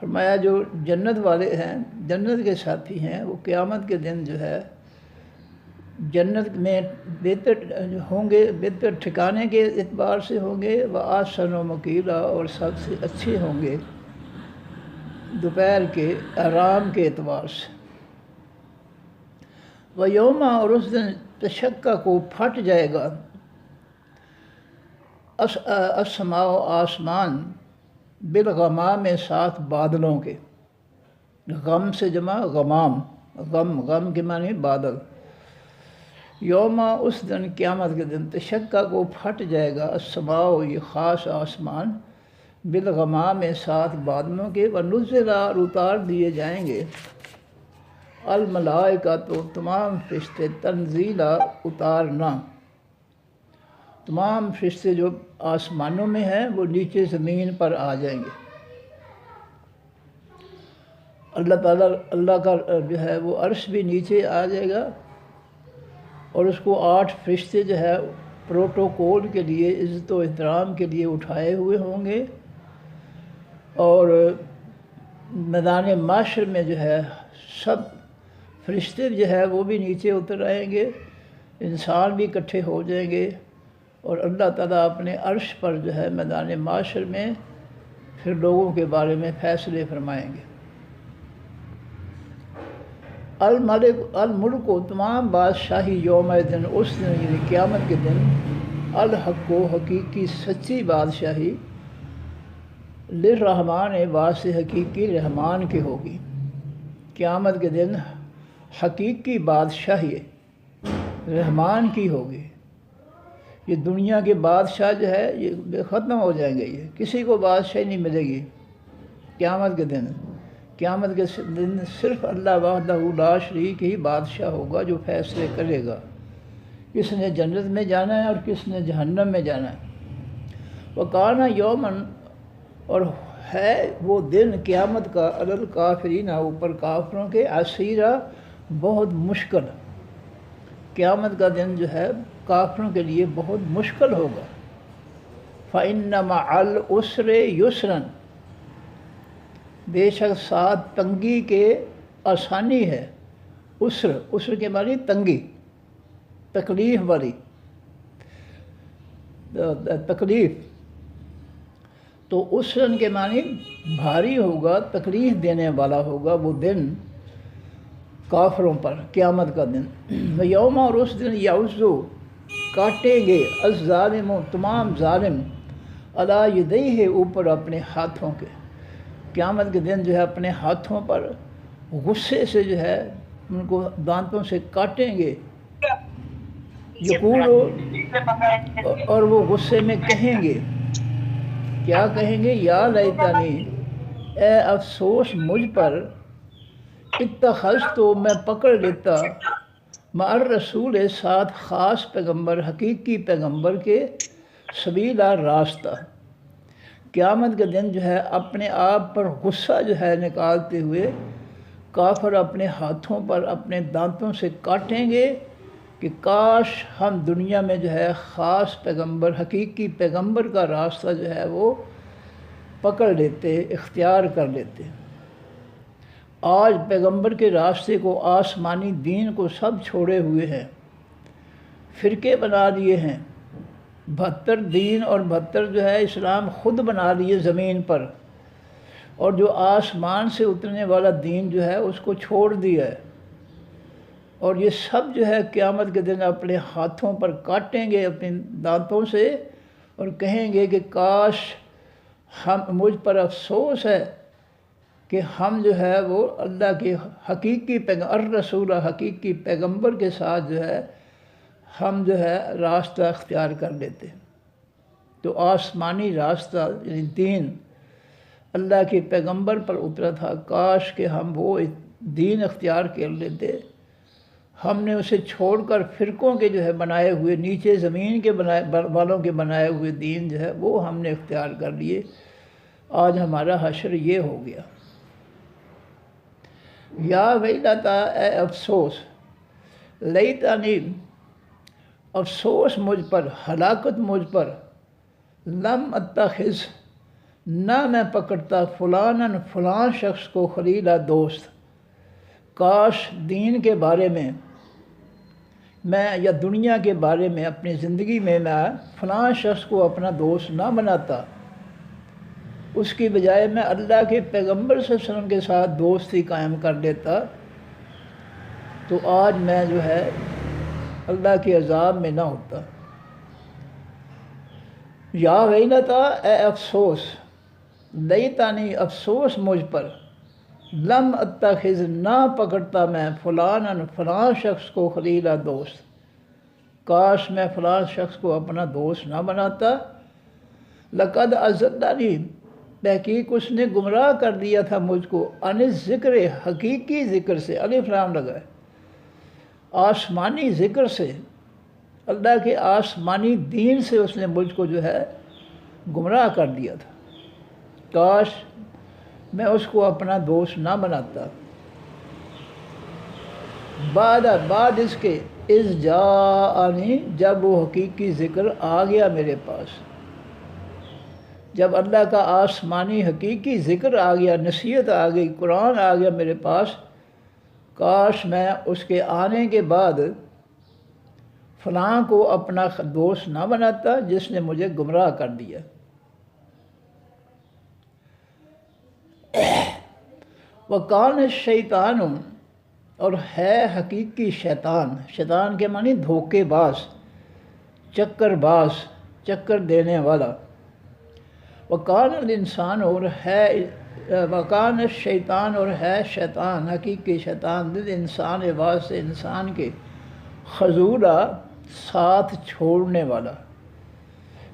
فرمایا جو جنت والے ہیں، جنت کے ساتھی ہیں، وہ قیامت کے دن جو ہے جنت میں بہتر ہوں گے، بہتر ٹھکانے کے اعتبار سے ہوں گے، وہ آسن و مقیلا، اور سب سے اچھے ہوں گے دوپہر کے آرام کے اعتبار سے۔ وہ یوم، اور اس دن تشکا کو پھٹ جائے گا السماء، آسمان، بالغمام، ساتھ بادلوں کے، غم سے جمع غمام، غم، غم کے معنی بادل۔ یوم، اس دن، قیامت کے دن، تشکا کو پھٹ جائے گا السماء، یہ خاص آسمان، بالغمام، ساتھ بادلوں کے، ونزلا، اور اتار دیے جائیں گے الملائکہ، تو تمام فرشتے، تنزیلا، اتارنا، تمام فرشتے جو آسمانوں میں ہیں وہ نیچے زمین پر آ جائیں گے۔ اللہ تعالیٰ، اللہ کا جو ہے وہ عرش بھی نیچے آ جائے گا، اور اس کو 8 فرشتے جو ہے پروٹوکول کے لیے، عزت و احترام کے لیے اٹھائے ہوئے ہوں گے، اور میدان معاشر میں جو ہے سب فرشتے جو ہے وہ بھی نیچے اتر آئیں گے، انسان بھی اکٹھے ہو جائیں گے، اور اللہ تعالیٰ اپنے عرش پر جو ہے میدان معاشر میں پھر لوگوں کے بارے میں فیصلے فرمائیں گے۔ الملک، و تمام بادشاہی، یوم دن، اس دن یعنی قیامت کے دن، الحق، و حقیقی سچی بادشاہی، للرحمن، واسع حقیقی رحمان کی ہوگی۔ قیامت کے دن حقیقی بادشاہی رحمان کی ہوگی۔ یہ دنیا کے بادشاہ جو ہے یہ ختم ہو جائیں گے، یہ کسی کو بادشاہی نہیں ملے گی قیامت کے دن۔ قیامت کے دن صرف اللہ وحدہ لا شریک ہی بادشاہ ہوگا جو فیصلے کرے گا کس نے جنت میں جانا ہے اور کس نے جہنم میں جانا ہے۔ وکانا یومن، اور ہے وہ دن قیامت کا، علی الکافرین، اوپر کافروں کے، عسیرا، بہت مشکل۔ قیامت کا دن جو ہے کافروں کے لیے بہت مشکل ہوگا۔ فَإِنَّ مَعَ الْعُسْرِ يُسْرًا، بے شک ساتھ تنگی کے آسانی ہے۔ عسر کے معنی تنگی، تکلیف والی، تکلیف، تو عسرًا کے معنی بھاری ہوگا، تکلیف دینے والا ہوگا وہ دن کافروں پر، قیامت کا دن۔ یوم، اور اس دن، یعض، کاٹیں گے الظالم، تمام ظالم، علی یدیہ، اوپر اپنے ہاتھوں کے۔ قیامت کے دن جو ہے اپنے ہاتھوں پر غصے سے جو ہے ان کو دانتوں سے کاٹیں گے۔ یقول، اور وہ غصے میں کہیں گے، کیا کہیں گے؟ یا لیتنی، اے افسوس مجھ پر، اتخذت، تو میں پکڑ لیتا، مع الرسول، ساتھ خاص پیغمبر، حقیقی پیغمبر کے، سبیلا، راستہ۔ قیامت کے دن جو ہے اپنے آپ پر غصہ جو ہے نکالتے ہوئے کافر اپنے ہاتھوں پر اپنے دانتوں سے کاٹیں گے کہ کاش ہم دنیا میں جو ہے خاص پیغمبر، حقیقی پیغمبر کا راستہ جو ہے وہ پکڑ لیتے، اختیار کر لیتے۔ آج پیغمبر کے راستے کو، آسمانی دین کو سب چھوڑے ہوئے ہیں، فرقے بنا لیے ہیں، 72 دین اور 72 جو ہے اسلام خود بنا لیے زمین پر، اور جو آسمان سے اترنے والا دین جو ہے اس کو چھوڑ دیا ہے، اور یہ سب جو ہے قیامت کے دن اپنے ہاتھوں پر کاٹیں گے اپنے دانتوں سے، اور کہیں گے کہ کاش مجھ پر افسوس ہے کہ ہم جو ہے وہ اللہ کے حقیقی الرسول، حقیقی پیغمبر کے ساتھ جو ہے ہم جو ہے راستہ اختیار کر لیتے۔ تو آسمانی راستہ یعنی دین اللہ کے پیغمبر پر اترا تھا، کاش کہ ہم وہ دین اختیار کر لیتے۔ ہم نے اسے چھوڑ کر فرقوں کے جو ہے بنائے ہوئے، نیچے زمین کے والوں کے بنائے ہوئے دین جو ہے وہ ہم نے اختیار کر لیے۔ آج ہمارا حشر یہ ہو گیا۔ یا ویلتا، اے افسوس، لیتنی، افسوس مجھ پر، ہلاکت مجھ پر، لم اتخذ، نہ میں پکڑتا فلانن فلاں شخص کو خلیلا دوست، کاش دین کے بارے میں یا دنیا کے بارے میں اپنی زندگی میں فلاں شخص کو اپنا دوست نہ بناتا، اس کی بجائے میں اللہ کے پیغمبر صلی اللہ علیہ وسلم کے ساتھ دوستی قائم کر لیتا، تو آج میں جو ہے اللہ کے عذاب میں نہ ہوتا۔ یا ویلتا، اے افسوس، لیتانی افسوس مجھ پر، لم اتخذ نہ پکڑتا میں فلانن فلاں شخص کو خلیلا دوست، کاش میں فلاں شخص کو اپنا دوست نہ بناتا، لقد اضلنی، تحقیق اس نے گمراہ کر دیا تھا مجھ کو، عن ذکر، حقیقی ذکر سے، الف لام لگا ہے، آسمانی ذکر سے، اللہ کے آسمانی دین سے اس نے مجھ کو جو ہے گمراہ کر دیا تھا، کاش میں اس کو اپنا دوست نہ بناتا۔ بعد اس کے، اذ جاءنی، جب وہ حقیقی ذکر آ گیا میرے پاس، جب اللہ کا آسمانی حقیقی ذکر آ گیا، نصیحت آ گئی، قرآن آ گیا میرے پاس، کاش میں اس کے آنے کے بعد فلاں کو اپنا دوست نہ بناتا جس نے مجھے گمراہ کر دیا۔ وَقَانَ الشَّيْطَانُ، اور ہے حقیقی شیطان، شیطان کے معنی دھوکے باز، چکر باز، چکر دینے والا۔ وَقَانَ الْإِنسَانُ، اور ہے وَقَانَ الشَّيْطَانُ، اور ہے شیطان، حقیقی شیطان، لِلْإِنسَانِ، واسطے انسان کے، خذولا، ساتھ چھوڑنے والا۔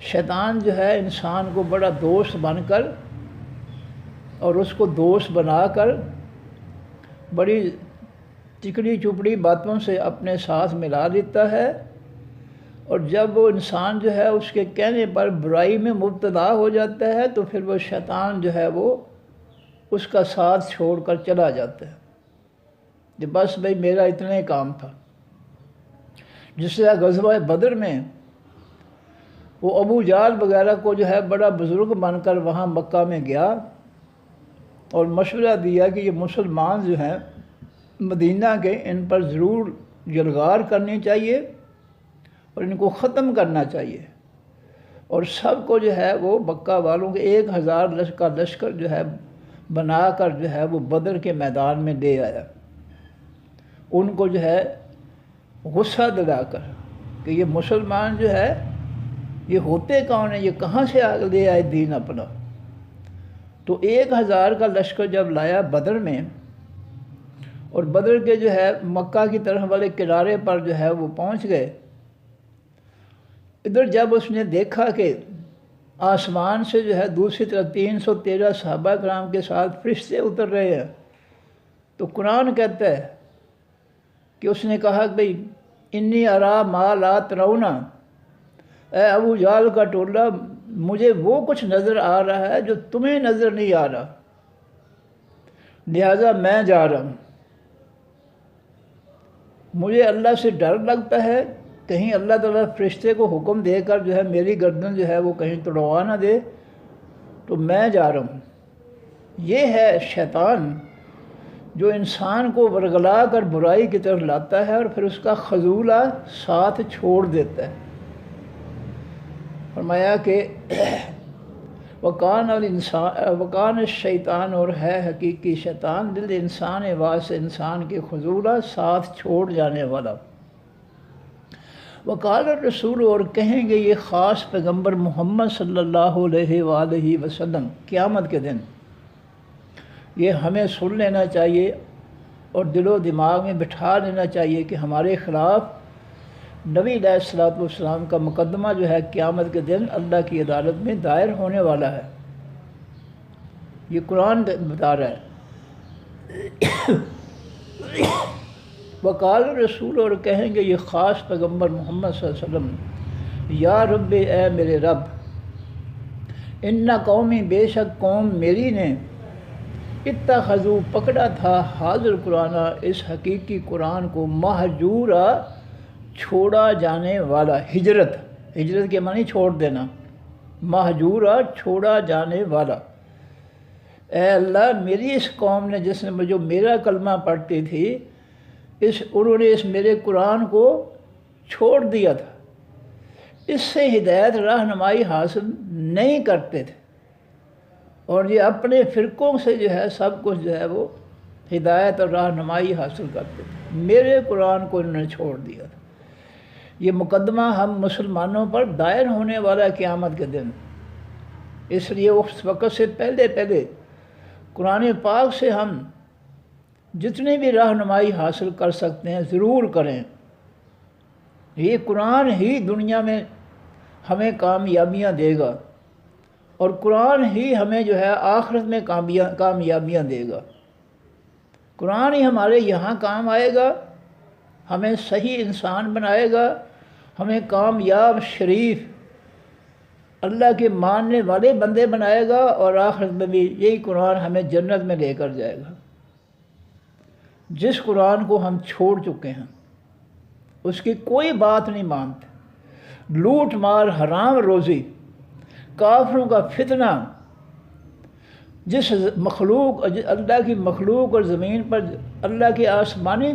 شیطان جو ہے انسان کو بڑا دوست بن کر اور اس کو دوست بنا کر بڑی چکڑی چپڑی باتوں سے اپنے ساتھ ملا لیتا ہے، اور جب وہ انسان جو ہے اس کے کہنے پر برائی میں مبتلا ہو جاتا ہے تو پھر وہ شیطان جو ہے وہ اس کا ساتھ چھوڑ کر چلا جاتا ہے کہ بس بھئی میرا اتنا ہی کام تھا۔ جس طرح غزوہ بدر میں وہ ابو جہل وغیرہ کو جو ہے بڑا بزرگ بن کر وہاں مکہ میں گیا اور مشورہ دیا کہ یہ مسلمان جو ہیں مدینہ کے، ان پر ضرور یلغار کرنی چاہیے اور ان کو ختم کرنا چاہیے، اور سب کو جو ہے وہ مکہ والوں کے 1000 کا لشکر جو ہے بنا کر جو ہے وہ بدر کے میدان میں لے آیا، ان کو جو ہے غصہ دلا کر کہ یہ مسلمان جو ہے یہ ہوتے کون ہیں، یہ کہاں سے لے آئے دین اپنا۔ تو 1000 کا لشکر جب لایا بدر میں، اور بدر کے جو ہے مکہ کی طرف والے کنارے پر جو ہے وہ پہنچ گئے، ادھر جب اس نے دیکھا کہ آسمان سے جو ہے دوسری طرف 313 صحابہ کرام کے ساتھ فرشتے اتر رہے ہیں، تو قرآن کہتا ہے کہ اس نے کہا کہ بھئی انی ارا ما لا ترون، اے ابو جہل کا ٹولہ، مجھے وہ کچھ نظر آ رہا ہے جو تمہیں نظر نہیں آ رہا، لہذا میں جا رہا ہوں۔ مجھے اللہ سے ڈر لگتا ہے کہیں اللہ تعالیٰ فرشتے کو حکم دے کر جو ہے میری گردن جو ہے وہ کہیں توڑوا نہ دے، تو میں جا رہا ہوں۔ یہ ہے شیطان جو انسان کو ورگلا کر برائی کی طرف لاتا ہے اور پھر اس کا خذولہ ساتھ چھوڑ دیتا ہے۔ فرمایا کہ وَقَانَ الشَّيْطَانُ، اور ہے حقیقی شیطان، لِلْإِنسَانِ، واسطے انسان کے، خذولہ، ساتھ چھوڑ جانے والا۔ وقال الرسول، اور کہیں گے یہ خاص پیغمبر محمد صلی اللہ علیہ وآلہ وسلم قیامت کے دن، یہ ہمیں سن لینا چاہیے اور دل و دماغ میں بٹھا لینا چاہیے کہ ہمارے خلاف نبی علیہ الصلوۃ والسلام کا مقدمہ جو ہے قیامت کے دن اللہ کی عدالت میں دائر ہونے والا ہے، یہ قرآن بتا رہا ہے۔ وقال الرسول، اور کہیں گے یہ خاص پیغمبر محمد صلی اللہ علیہ وسلم، یا رب، اے میرے رب، ان قومی، بے شک قوم میری نے، اتخذوا، پکڑا تھا، حاضر قرآن، اس حقیقی قرآن کو، مہجورا، چھوڑا جانے والا، ہجرت کے معنی چھوڑ دینا، مہجورا چھوڑا جانے والا۔ اے اللہ میری اس قوم نے جس نے جو میرا کلمہ پڑھتی تھی انہوں نے اس میرے قرآن کو چھوڑ دیا تھا، اس سے ہدایت رہنمائی حاصل نہیں کرتے تھے، اور یہ اپنے فرقوں سے جو ہے سب کچھ جو ہے وہ ہدایت اور رہنمائی حاصل کرتے تھے، میرے قرآن کو انہوں نے چھوڑ دیا تھا۔ یہ مقدمہ ہم مسلمانوں پر دائر ہونے والا ہے قیامت کے دن، اس لیے اس وقت سے پہلے قرآن پاک سے ہم جتنی بھی رہنمائی حاصل کر سکتے ہیں ضرور کریں۔ یہ قرآن ہی دنیا میں ہمیں کامیابیاں دے گا، اور قرآن ہی ہمیں جو ہے آخرت میں کامیابیاں دے گا۔ قرآن ہی ہمارے یہاں کام آئے گا، ہمیں صحیح انسان بنائے گا، ہمیں کامیاب شریف اللہ کے ماننے والے بندے بنائے گا، اور آخرت میں بھی یہی قرآن ہمیں جنت میں لے کر جائے گا۔ جس قرآن کو ہم چھوڑ چکے ہیں اس کی کوئی بات نہیں مانتے، لوٹ مار، حرام روزی، کافروں کا فتنہ، جس مخلوق اللہ کی مخلوق اور زمین پر اللہ کے آسمانی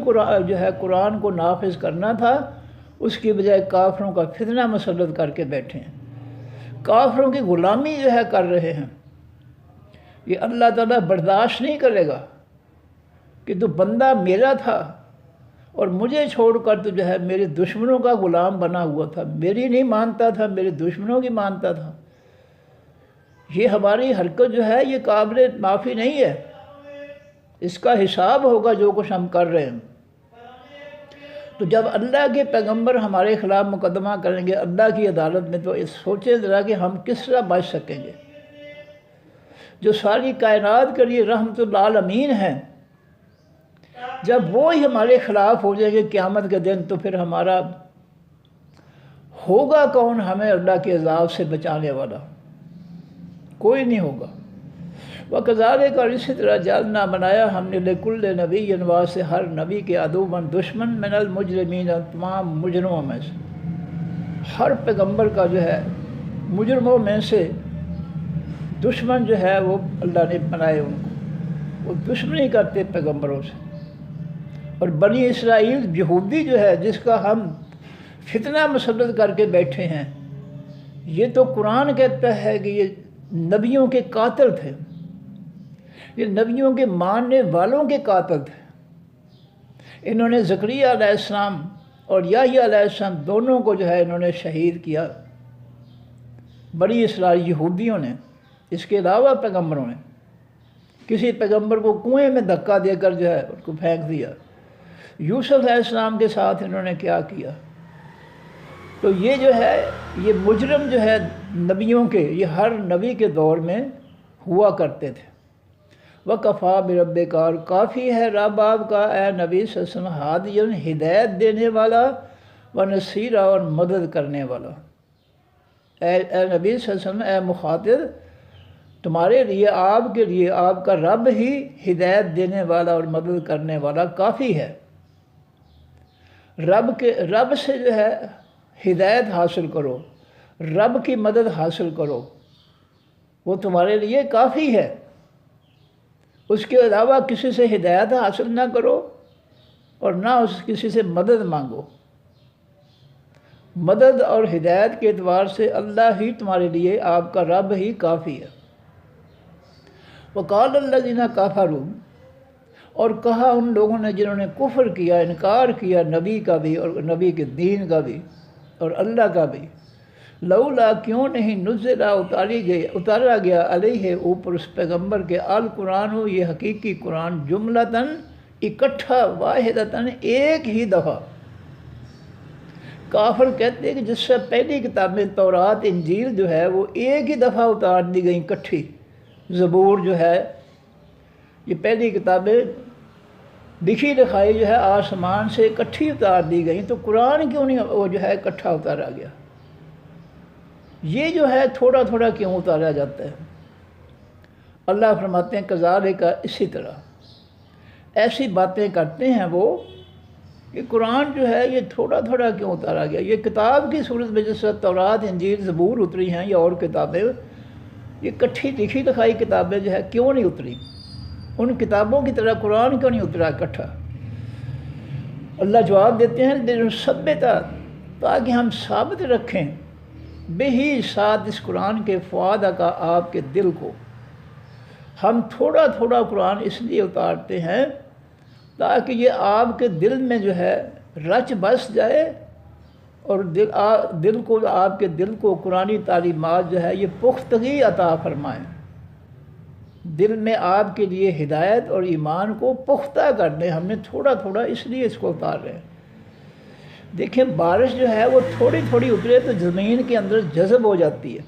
قرآن کو نافذ کرنا تھا، اس کی بجائے کافروں کا فتنہ مسلط کر کے بیٹھے ہیں، کافروں کی غلامی جو ہے کر رہے ہیں۔ یہ اللہ تعالیٰ برداشت نہیں کرے گا کہ تو بندہ میرا تھا اور مجھے چھوڑ کر تو جو ہے میرے دشمنوں کا غلام بنا ہوا تھا، میری نہیں مانتا تھا، میرے دشمنوں کی مانتا تھا۔ یہ ہماری حرکت جو ہے یہ قابل معافی نہیں ہے، اس کا حساب ہوگا جو کچھ ہم کر رہے ہیں۔ تو جب اللہ کے پیغمبر ہمارے خلاف مقدمہ کریں گے اللہ کی عدالت میں، تو سوچیں ذرا کہ ہم کس طرح بچ سکیں گے۔ جو ساری کائنات کے لیے رحمت للعالمین ہیں، جب وہ ہی ہمارے خلاف ہو جائیں گے قیامت کے دن، تو پھر ہمارا ہوگا کون ہمیں اللہ کے عذاب سے بچانے والا؟ کوئی نہیں ہوگا۔ وَكَذَلِكَ، اور اسی طرح جعلنا بنایا ہم نے لِكُلِّ نَبِيٍّ، واسطے ہر نبی کے عدوًا دشمن، من المجرمین، تمام مجرموں میں سے، ہر پیغمبر کا جو ہے مجرموں میں سے دشمن جو ہے وہ اللہ نے بنائے، ان کو وہ دشمنی کرتے پیغمبروں سے۔ اور بنی اسرائیل یہودی جو ہے جس کا ہم فتنہ مسلط کر کے بیٹھے ہیں، یہ تو قرآن کہتا ہے کہ یہ نبیوں کے قاتل تھے، یہ نبیوں کے ماننے والوں کے قاتل تھے۔ انہوں نے زکریا علیہ السلام اور یحییٰ علیہ السلام دونوں کو جو ہے انہوں نے شہید کیا، بنی اسرائیل یہودیوں نے۔ اس کے علاوہ پیغمبروں نے کسی پیغمبر کو کنویں میں دھکا دے کر جو ہے اس کو پھینک دیا۔ یوسف علیہ السلام کے ساتھ انہوں نے کیا کیا؟ تو یہ جو ہے یہ مجرم جو ہے نبیوں کے، یہ ہر نبی کے دور میں ہوا کرتے تھے۔ وَكَفَىٰ بِرَبِّكَ، اور کافی ہے رب آپ کا اے نبی صلی اللہ علیہ وسلم، ہادیًا ہدایت دینے والا، وَنَصِيرًا، اور مدد کرنے والا۔ اے نبی صلی اللہ علیہ وسلم، اے مخاطب، تمہارے لیے آپ کے لیے آپ کا رب ہی ہدایت دینے والا اور مدد کرنے والا کافی ہے۔ رب سے جو ہے ہدایت حاصل کرو، رب کی مدد حاصل کرو، وہ تمہارے لیے کافی ہے۔ اس کے علاوہ کسی سے ہدایت حاصل نہ کرو اور نہ کسی سے مدد مانگو۔ مدد اور ہدایت کے اعتبار سے اللہ ہی تمہارے لیے آپ کا رب ہی کافی ہے۔ وقال الذین کفروا، اور کہا ان لوگوں نے جنہوں نے کفر کیا، انکار کیا نبی کا بھی اور نبی کے دین کا بھی اور اللہ کا بھی، لولا، کیوں نہیں، نزل، اتارا گیا علیہ، اوپر اس پیغمبر کے، القرآن، یہ حقیقی قرآن، جملتاً، اکٹھا، واحدتاً، ایک ہی دفعہ۔ کافر کہتے ہیں کہ جس سے پہلی کتابیں تورات انجیل جو ہے وہ ایک ہی دفعہ اتار دی گئیں کٹھی، زبور جو ہے یہ پہلی کتابیں لکھی لکھائی جو ہے آسمان سے اکٹھی اتار دی گئیں، تو قرآن کیوں نہیں وہ جو ہے اکٹھا اتارا گیا؟ یہ جو ہے تھوڑا تھوڑا کیوں اتارا جاتا ہے؟ اللہ فرماتے ہیں کذالک، اسی طرح ایسی باتیں کرتے ہیں وہ یہ قرآن جو ہے یہ تھوڑا تھوڑا کیوں اتارا گیا؟ یہ کتاب کی صورت میں جس طرح تورات، انجیل، زبور اتری ہیں یا اور کتابیں، یہ کٹھی لکھی لکھائی کتابیں جو ہے کیوں نہیں اتری؟ ان کتابوں کی طرح قرآن کیوں نہیں اترا اکٹھا؟ اللہ جواب دیتے ہیں لنثبت، تاکہ ہم ثابت رکھیں بہی، ساتھ اس قرآن کے، فؤاد کا، آپ کے دل کو۔ ہم تھوڑا تھوڑا قرآن اس لیے اتارتے ہیں تاکہ یہ آپ کے دل میں جو ہے رچ بس جائے، اور دل کو، آپ کے دل کو قرآنی تعلیمات جو ہے یہ پختگی عطا فرمائیں، دل میں آپ کے لیے ہدایت اور ایمان کو پختہ کر دیں۔ ہم نے تھوڑا تھوڑا اس لیے اس کو اتار رہے ہیں۔ دیکھیں بارش جو ہے وہ تھوڑی تھوڑی اترے تو زمین کے اندر جذب ہو جاتی ہے،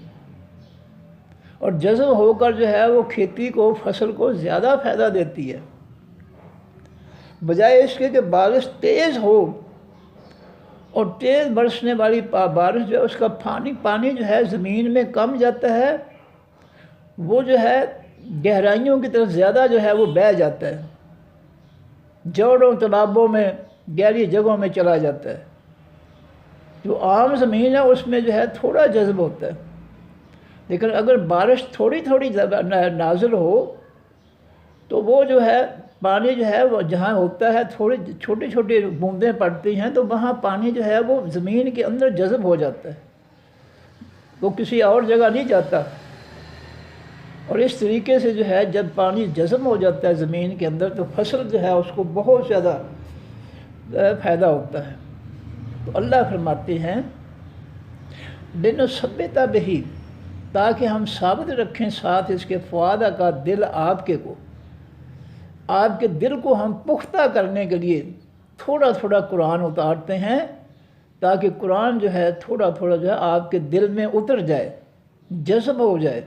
اور جذب ہو کر جو ہے وہ کھیتی کو، فصل کو زیادہ فائدہ دیتی ہے، بجائے اس کے کہ بارش تیز ہو، اور تیز برسنے والی بارش جو ہے اس کا پانی جو ہے زمین میں کم جاتا ہے، وہ جو ہے گہرائیوں کی طرف زیادہ جو ہے وہ بہہ جاتا ہے، جوڑوں، تالابوں میں، گہری جگہوں میں چلا جاتا ہے۔ جو عام زمین ہے اس میں جو ہے تھوڑا جذب ہوتا ہے، لیکن اگر بارش تھوڑی تھوڑی نازل ہو تو وہ جو ہے پانی جو ہے وہ جہاں ہوتا ہے تھوڑی چھوٹی چھوٹی بوندیں پڑتی ہیں تو وہاں پانی جو ہے وہ زمین کے اندر جذب ہو جاتا ہے، وہ کسی اور جگہ نہیں جاتا۔ اور اس طریقے سے جو ہے جب پانی جذب ہو جاتا ہے زمین کے اندر تو فصل جو ہے اس کو بہت زیادہ فائدہ ہوتا ہے۔ تو اللہ فرماتے ہیں لنثبت بہ، تاکہ ہم ثابت رکھیں ساتھ اس کے، فؤاد کا، دل آپ کے کو، آپ کے دل کو ہم پختہ کرنے کے لیے تھوڑا تھوڑا قرآن اتارتے ہیں، تاکہ قرآن جو ہے تھوڑا تھوڑا جو ہے آپ کے دل میں اتر جائے، جذب ہو جائے۔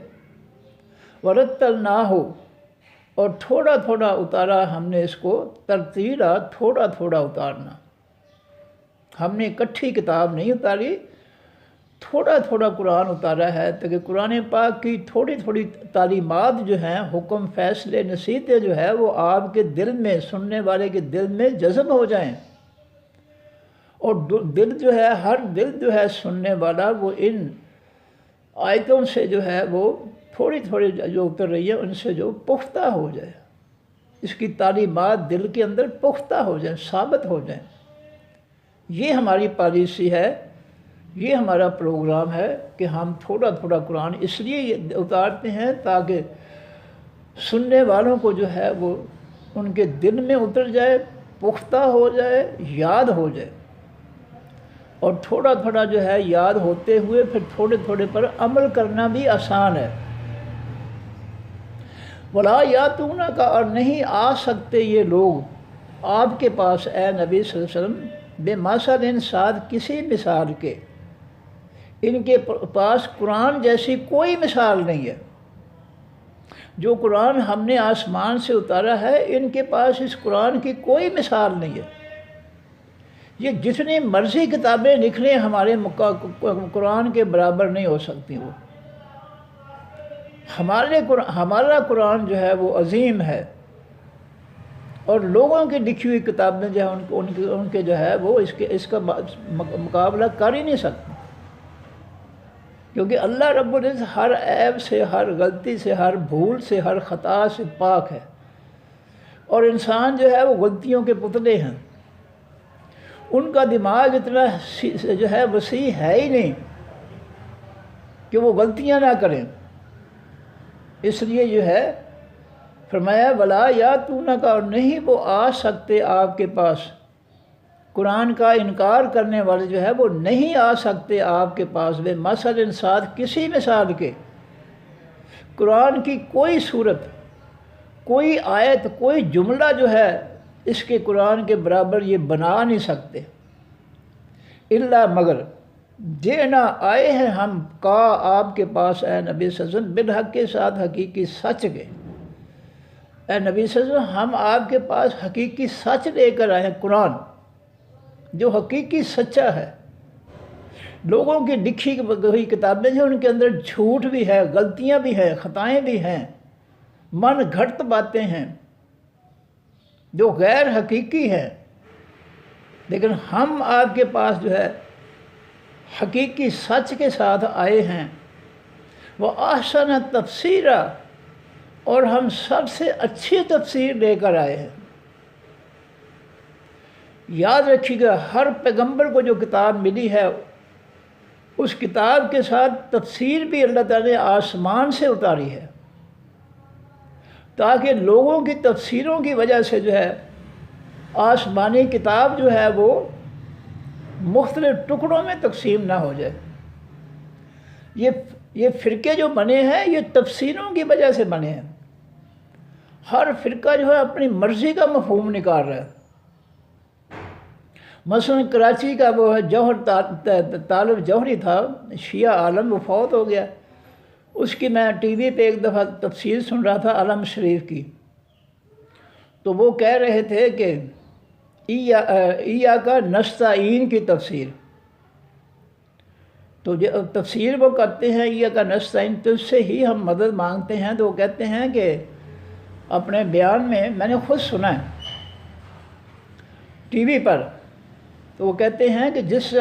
ورتلناہ، اور تھوڑا تھوڑا اتارا ہم نے اس کو، ترتیلا، تھوڑا تھوڑا اتارنا۔ ہم نے اکٹھی کتاب نہیں اتاری، تھوڑا تھوڑا قرآن اتارا ہے تاکہ قرآن پاک کی تھوڑی تھوڑی تعلیمات جو ہیں، حکم، فیصلے، نصیحتیں جو ہے وہ آپ کے دل میں، سننے والے کے دل میں جذب ہو جائیں، اور دل جو ہے، ہر دل جو ہے سننے والا وہ ان آیتوں سے جو ہے وہ تھوڑی تھوڑی جو اتر رہی ہے ان سے جو پختہ ہو جائے، اس کی تعلیمات دل کے اندر پختہ ہو جائیں، ثابت ہو جائیں۔ یہ ہماری پالیسی ہے، یہ ہمارا پروگرام ہے کہ ہم تھوڑا تھوڑا قرآن اس لیے اتارتے ہیں تاکہ سننے والوں کو جو ہے وہ ان کے دل میں اتر جائے، پختہ ہو جائے، یاد ہو جائے، اور تھوڑا تھوڑا جو ہے یاد ہوتے ہوئے پھر تھوڑے تھوڑے پر عمل کرنا بھی آسان ہے۔ وَلَا يَأْتُونَكَ، اور نہیں آ سکتے یہ لوگ آپ کے پاس اے نبی صلی اللہ علیہ وسلم، بِمَثَلٍ، ساتھ کسی مثال کے، ان کے پاس قرآن جیسی کوئی مثال نہیں ہے۔ جو قرآن ہم نے آسمان سے اتارا ہے ان کے پاس اس قرآن کی کوئی مثال نہیں ہے۔ یہ جتنی مرضی کتابیں لکھ لیں ہمارے قرآن کے برابر نہیں ہو سکتی۔ وہ ہمارا قرآن جو ہے وہ عظیم ہے، اور لوگوں کی لکھی ہوئی کتابیں جو ہے ان کے جو ہے وہ اس کا مقابلہ کر ہی نہیں سکتے، کیونکہ اللہ رب العزت ہر عیب سے، ہر غلطی سے، ہر بھول سے، ہر خطا سے پاک ہے، اور انسان جو ہے وہ غلطیوں کے پتلے ہیں۔ ان کا دماغ اتنا جو ہے وسیع ہے ہی نہیں کہ وہ غلطیاں نہ کریں، اس لیے جو ہے فرمایا وَلَا يَأْتُونَكَ، اور نہیں وہ آ سکتے آپ کے پاس، قرآن کا انکار کرنے والے جو ہے وہ نہیں آ سکتے آپ کے پاس، بِمَثَلٍ، ساتھ کسی مثال کے، قرآن کی کوئی صورت، کوئی آیت، کوئی جملہ جو ہے اس کے قرآن کے برابر یہ بنا نہیں سکتے، الا مگر جئنا، آئے ہیں ہم، کا آپ کے پاس اے نبی صلی اللہ علیہ وسلم، بالحق کے ساتھ حقیقی سچ کے۔ اے نبی صلی اللہ علیہ وسلم، ہم آپ کے پاس حقیقی سچ لے کر آئے ہیں، قرآن جو حقیقی سچا ہے۔ لوگوں کی لکھی ہوئی کتابیں ہیں ان کے اندر جھوٹ بھی ہے، غلطیاں بھی ہیں، خطائیں بھی ہیں، من گھڑت باتیں ہیں جو غیر حقیقی ہیں، لیکن ہم آپ کے پاس جو ہے حقیقی سچ کے ساتھ آئے ہیں، وہ احسن تفسیرہ، اور ہم سب سے اچھی تفسیر لے کر آئے ہیں۔ یاد رکھیے گا، ہر پیغمبر کو جو کتاب ملی ہے اس کتاب کے ساتھ تفسیر بھی اللہ تعالیٰ نے آسمان سے اتاری ہے، تاکہ لوگوں کی تفسیروں کی وجہ سے جو ہے آسمانی کتاب جو ہے وہ مختلف ٹکڑوں میں تقسیم نہ ہو جائے۔ یہ فرقے جو بنے ہیں یہ تفسیروں کی وجہ سے بنے ہیں۔ ہر فرقہ جو ہے اپنی مرضی کا مفہوم نکال رہا ہے۔ مثلا کراچی کا وہ ہے جوہر طالب جوہری تھا، شیعہ عالم، وہ فوت ہو گیا۔ اس کی میں ٹی وی پہ ایک دفعہ تفسیر سن رہا تھا علم شریف کی، تو وہ کہہ رہے تھے کہ ایاک نستعین کی تفسیر، تو تفسیر وہ کرتے ہیں ایاک نستعین، تو اس سے ہی ہم مدد مانگتے ہیں۔ تو وہ کہتے ہیں کہ اپنے بیان میں نے خود سنا ہے ٹی وی پر، تو وہ کہتے ہیں کہ جس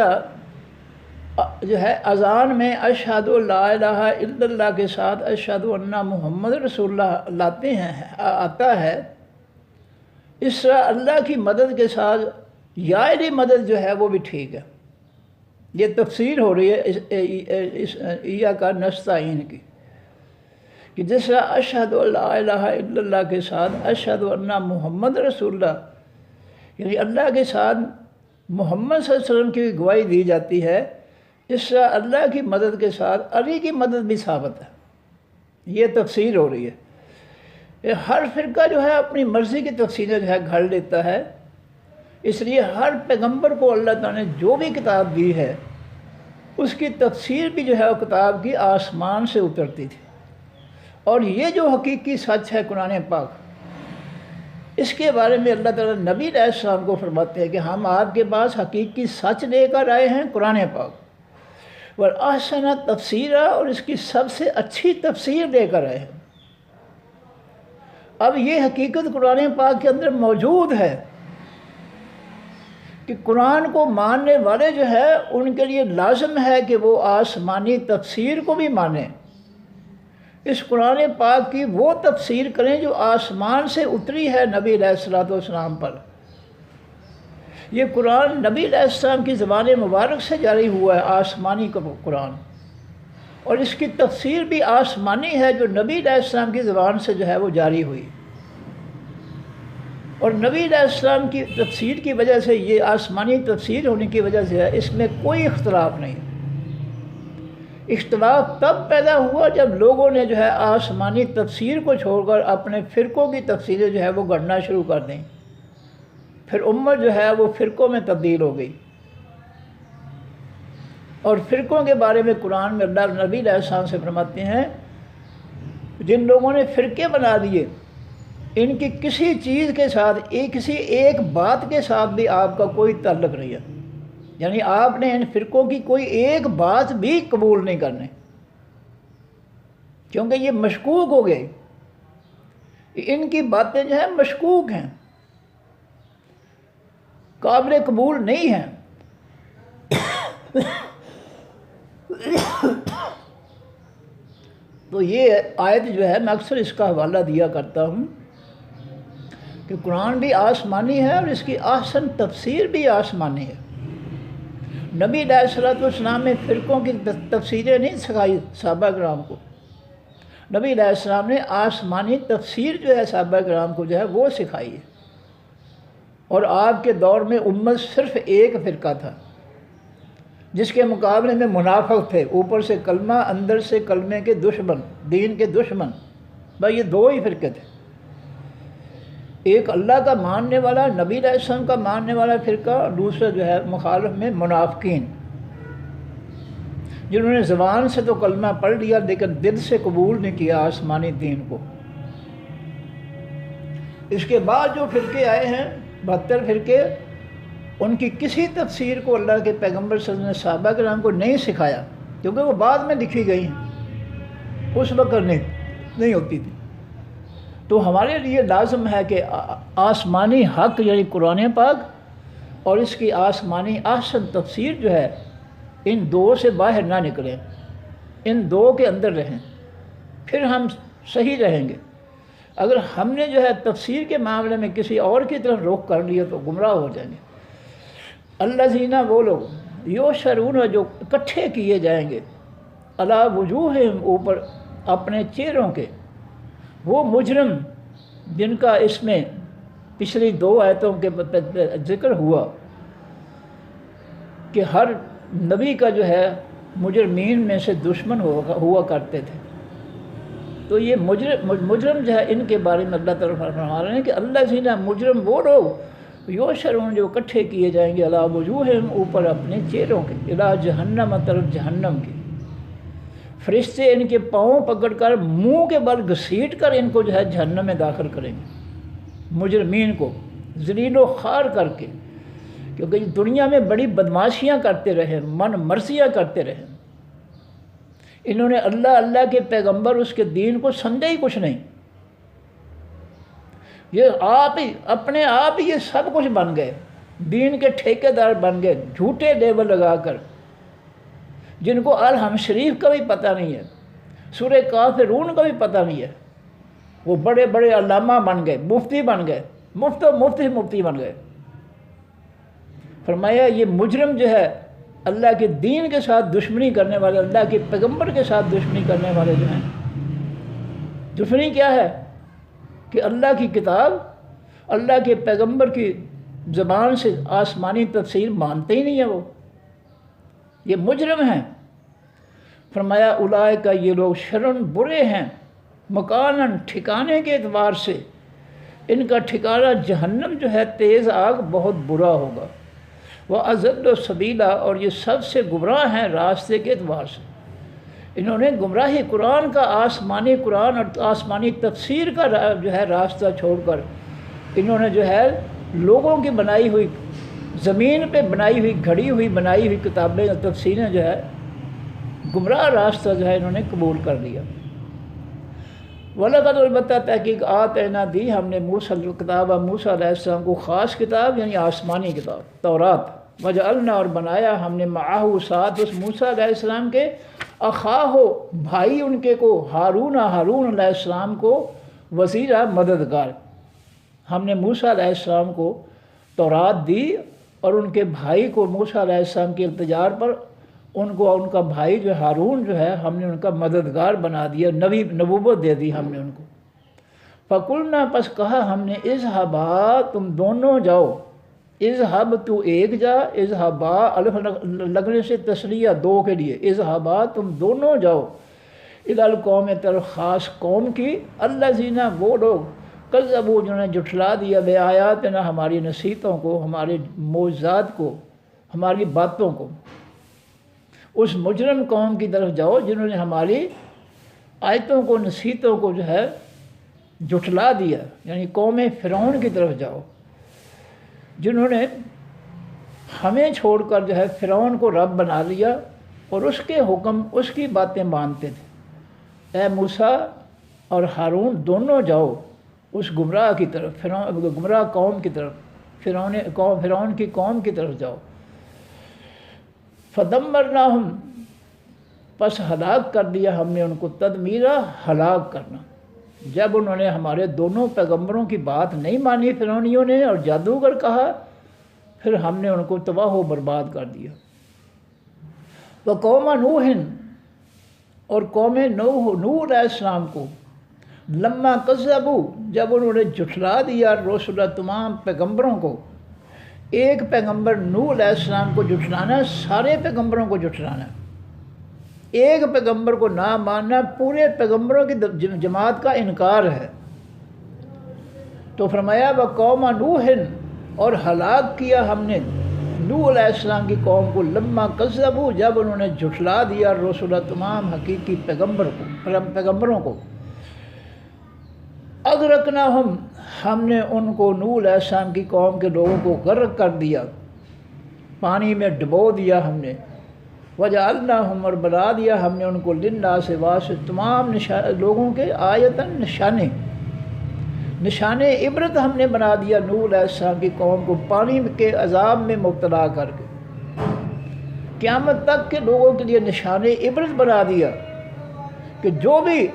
جو ہے اذان میں اشہد لا الہ الا اللہ کے ساتھ اشہد ان محمد رسول اللہ لاتے ہیں آتا ہے، اس طرح اللہ کی مدد کے ساتھ یائری مدد جو ہے وہ بھی ٹھیک ہے۔ یہ تفسیر ہو رہی ہے ایاک نستعین کی، کہ جس طرح اشہد لا الہ الا اللہ کے ساتھ اشہد ان محمد رسول اللہ، یعنی اللہ کے ساتھ محمد صلی اللہ علیہ وسلم کی گواہی دی جاتی ہے، اس طرح اللہ کی مدد کے ساتھ علی کی مدد بھی ثابت ہے۔ یہ تفسیر ہو رہی ہے۔ ہر فرقہ جو ہے اپنی مرضی کی تفسیریں جو ہے گھڑ لیتا ہے، اس لیے ہر پیغمبر کو اللہ تعالیٰ نے جو بھی کتاب دی ہے اس کی تفسیر بھی جو ہے وہ کتاب کی آسمان سے اترتی تھی۔ اور یہ جو حقیقی سچ ہے قرآن پاک، اس کے بارے میں اللہ تعالیٰ نبی علیہ السلام کو فرماتے ہیں کہ ہم آپ کے پاس حقیقی سچ لے کر آئے ہیں قرآن پاک، اور احسن تفسیرہ، اور اس کی سب سے اچھی تفسیر لے کر آئے ہیں۔ اب یہ حقیقت قرآن پاک کے اندر موجود ہے کہ قرآن کو ماننے والے جو ہے ان کے لیے لازم ہے کہ وہ آسمانی تفسیر کو بھی مانیں، اس قرآن پاک کی وہ تفسیر کریں جو آسمان سے اتری ہے نبی علیہ السلام پر۔ یہ قرآن نبی علیہ السلام کی زبان مبارک سے جاری ہوا ہے، آسمانی قرآن، اور اس کی تفسیر بھی آسمانی ہے جو نبی علیہ السلام کی زبان سے جو ہے وہ جاری ہوئی، اور نبی علیہ السلام کی تفسیر کی وجہ سے، یہ آسمانی تفسیر ہونے کی وجہ سے اس میں کوئی اختلاف نہیں۔ اختلاف تب پیدا ہوا جب لوگوں نے جو ہے آسمانی تفسیر کو چھوڑ کر اپنے فرقوں کی تفسیریں جو ہے وہ گھڑنا شروع کر دیں، پھر امت جو ہے وہ فرقوں میں تبدیل ہو گئی۔ اور فرقوں کے بارے میں قرآن میں اللہ نبی علیہ السلام سے فرماتے ہیں، جن لوگوں نے فرقے بنا دیے، ان کی کسی چیز کے ساتھ، کسی ایک بات کے ساتھ بھی آپ کا کوئی تعلق نہیں ہے، یعنی آپ نے ان فرقوں کی کوئی ایک بات بھی قبول نہیں کرنی، کیونکہ یہ مشکوک ہو گئے، ان کی باتیں جو ہیں مشکوک ہیں، قابل قبول نہیں ہیں۔ تو یہ آیت جو ہے میں اکثر اس کا حوالہ دیا کرتا ہوں کہ قرآن بھی آسمانی ہے اور اس کی احسن تفسیر بھی آسمانی ہے۔ نبی علیہ السلام نے فرقوں کی تفسیریں نہیں سکھائی صحابہ کرام کو، نبی علیہ السلام نے آسمانی تفسیر جو ہے صحابہ کرام کو جو ہے وہ سکھائی ہے۔ اور آپ کے دور میں امت صرف ایک فرقہ تھا، جس کے مقابلے میں منافق تھے، اوپر سے کلمہ اندر سے کلمے کے دشمن، دین کے دشمن، بس یہ دو ہی فرقے تھے۔ ایک اللہ کا ماننے والا، نبی علیہ السلام کا ماننے والا فرقہ، اور دوسرا جو ہے مخالف میں منافقین، جنہوں نے زبان سے تو کلمہ پڑھ لیا لیکن دل سے قبول نہیں کیا آسمانی دین کو۔ اس کے بعد جو فرقے آئے ہیں 72 فرقے، ان کی کسی تفسیر کو اللہ کے پیغمبر صلی اللہ علیہ وسلم نے صحابہ کرام کو نہیں سکھایا، کیونکہ وہ بعد میں لکھی گئی ہیں، اس وقت نہیں ہوتی تھی۔ تو ہمارے لیے لازم ہے کہ آسمانی حق یعنی قرآن پاک اور اس کی آسمانی احسن تفسیر جو ہے ان دو سے باہر نہ نکلیں، ان دو کے اندر رہیں، پھر ہم صحیح رہیں گے۔ اگر ہم نے جو ہے تفسیر کے معاملے میں کسی اور کی طرف رخ کر لیا تو گمراہ ہو جائیں گے۔ الذین وہ لوگ یحشرون جو اکٹھے کیے جائیں گے، علی وجوہہم اوپر اپنے چہروں کے، وہ مجرم جن کا اس میں پچھلی 2 آیتوں کے ذکر ہوا کہ ہر نبی کا جو ہے مجرمین میں سے دشمن ہوا کرتے تھے، تو یہ مجرم جو ہے ان کے بارے میں اللہ تعالیٰ فرما رہے ہیں کہ الذین مجرم وہ لوگ یحشرون جو اکٹھے کیے جائیں گے علی وجوہہم اوپر اپنے چہروں کے، الی جہنم طرف جہنم کے، فرشتے ان کے پاؤں پکڑ کر منہ کے بل گھسیٹ کر ان کو جو ہے جہنم میں داخل کریں گے، مجرمین کو ذلیل و خوار کر کے، کیونکہ دنیا میں بڑی بدماشیاں کرتے رہے، من مرضیاں کرتے رہے، انہوں نے اللہ کے پیغمبر اس کے دین کو سمجھا ہی کچھ نہیں، یہ اپنے آپ ہی یہ سب کچھ بن گئے، دین کے ٹھیکیدار بن گئے، جھوٹے لیبل لگا کر، جن کو الحم شریف کا بھی پتہ نہیں ہے، سورہ کافرون کا بھی پتہ نہیں ہے، وہ بڑے بڑے علامہ بن گئے، مفتی بن گئے، مفتی بن گئے۔ فرمایا یہ مجرم جو ہے اللہ کے دین کے ساتھ دشمنی کرنے والے، اللہ کے پیغمبر کے ساتھ دشمنی کرنے والے جو ہیں، دشمنی کیا ہے کہ اللہ کی کتاب، اللہ کے پیغمبر کی زبان سے آسمانی تفسیر مانتے ہی نہیں ہیں، وہ یہ مجرم ہیں۔ فرمایا اولئک یہ لوگ شرن برے ہیں، مکانن ٹھکانے کے اعتبار سے ان کا ٹھکانہ جہنم جو ہے تیز آگ بہت برا ہوگا، وَأَضَلُّ سَبِيلًا اور یہ سب سے گمراہ ہیں راستے کے اعتبار سے، انہوں نے گمراہی قرآن کا، آسمانی قرآن اور آسمانی تفسیر کا جو ہے راستہ چھوڑ کر انہوں نے جو ہے لوگوں کی بنائی ہوئی، زمین پہ بنائی ہوئی، گھڑی ہوئی بنائی ہوئی کتابیں اور تفسیریں جو ہے گمراہ راستہ جو ہے انہوں نے قبول کر لیا۔ وَلَقَدْ البتہ تحقیق آتینا دی ہم نے موسیٰ کتاب موسیٰ علیہ السلام کو خاص کتاب یعنی آسمانی کتاب تورات، وجعلنا اور بنایا ہم نے معاہو ساتھ اس موسیٰ علیہ السلام کے اخاہو بھائی ان کے کو ہارون علیہ السلام کو وزیرہ مددگار، ہم نے موسیٰ علیہ السلام کو تورات دی اور ان کے بھائی کو موسیٰ علیہ السلام کے التجار پر ان کو ان کا بھائی جو ہارون جو ہے ہم نے ان کا مددگار بنا دیا، نبوت دے دی ہم نے ان کو۔ فَقُلْنَا پس کہا ہم نے اذهبا تم دونوں جاؤ، اذهب تو ایک جا، اذهبا الف لگنے سے تسلیہ 2 کے لیے، اذهبا تم دونوں جاؤ، الی القوم طرف خاص قوم کی، الذین وہ لوگ کذبوا جنہوں نے جھٹلا دیا بے آیاتنا ہماری نصیحتوں کو، ہمارے معجزات کو، ہماری باتوں کو، اس مجرم قوم کی طرف جاؤ جنہوں نے ہماری آیتوں کو، نصیحتوں کو جو ہے جھٹلا دیا، یعنی قوم فرعون کی طرف جاؤ جنہوں نے ہمیں چھوڑ کر جو ہے فرعون کو رب بنا لیا اور اس کے حکم، اس کی باتیں مانتے تھے۔ اے موسیٰ اور ہارون دونوں جاؤ اس گمراہ کی طرف، گمراہ قوم کی طرف، فرعون کی قوم کی طرف جاؤ۔ فدمرناہم پس ہلاک کر دیا ہم نے ان کو، تدمیرا ہلاک کرنا، جب انہوں نے ہمارے دونوں پیغمبروں کی بات نہیں مانی فرعونیوں نے اور جادوگر کہا، پھر ہم نے ان کو تباہ و برباد کر دیا۔ وقوم نوح اور قوم نوح علیہ السلام کو، لما کذبوا جب انہوں نے جھٹلا دیا رسول تمام پیغمبروں کو، ایک پیغمبر نوح علیہ السلام کو جھٹلانا، سارے پیغمبروں کو جھٹلانا، ایک پیغمبر کو نہ ماننا پورے پیغمبروں کی جماعت کا انکار ہے۔ تو فرمایا وقوم نوح اور ہلاک کیا ہم نے نوح علیہ السلام کی قوم کو، لما کذبوا جب انہوں نے جھٹلا دیا رسول تمام حقیقی پیغمبروں کو، اغرقناہم ہم نے ان کو، نوح علیہ السلام کی قوم کے لوگوں کو غرق کر دیا، پانی میں ڈبو دیا ہم نے، وجعلناہم اور بنا دیا ہم نے ان کو للناس واسطے تمام لوگوں کے آیتاً نشانے، نشان عبرت ہم نے بنا دیا نوح علیہ السلام کی قوم کو پانی کے عذاب میں مبتلا کر کے، قیامت تک کے لوگوں کے لیے نشان عبرت بنا دیا کہ جو بھی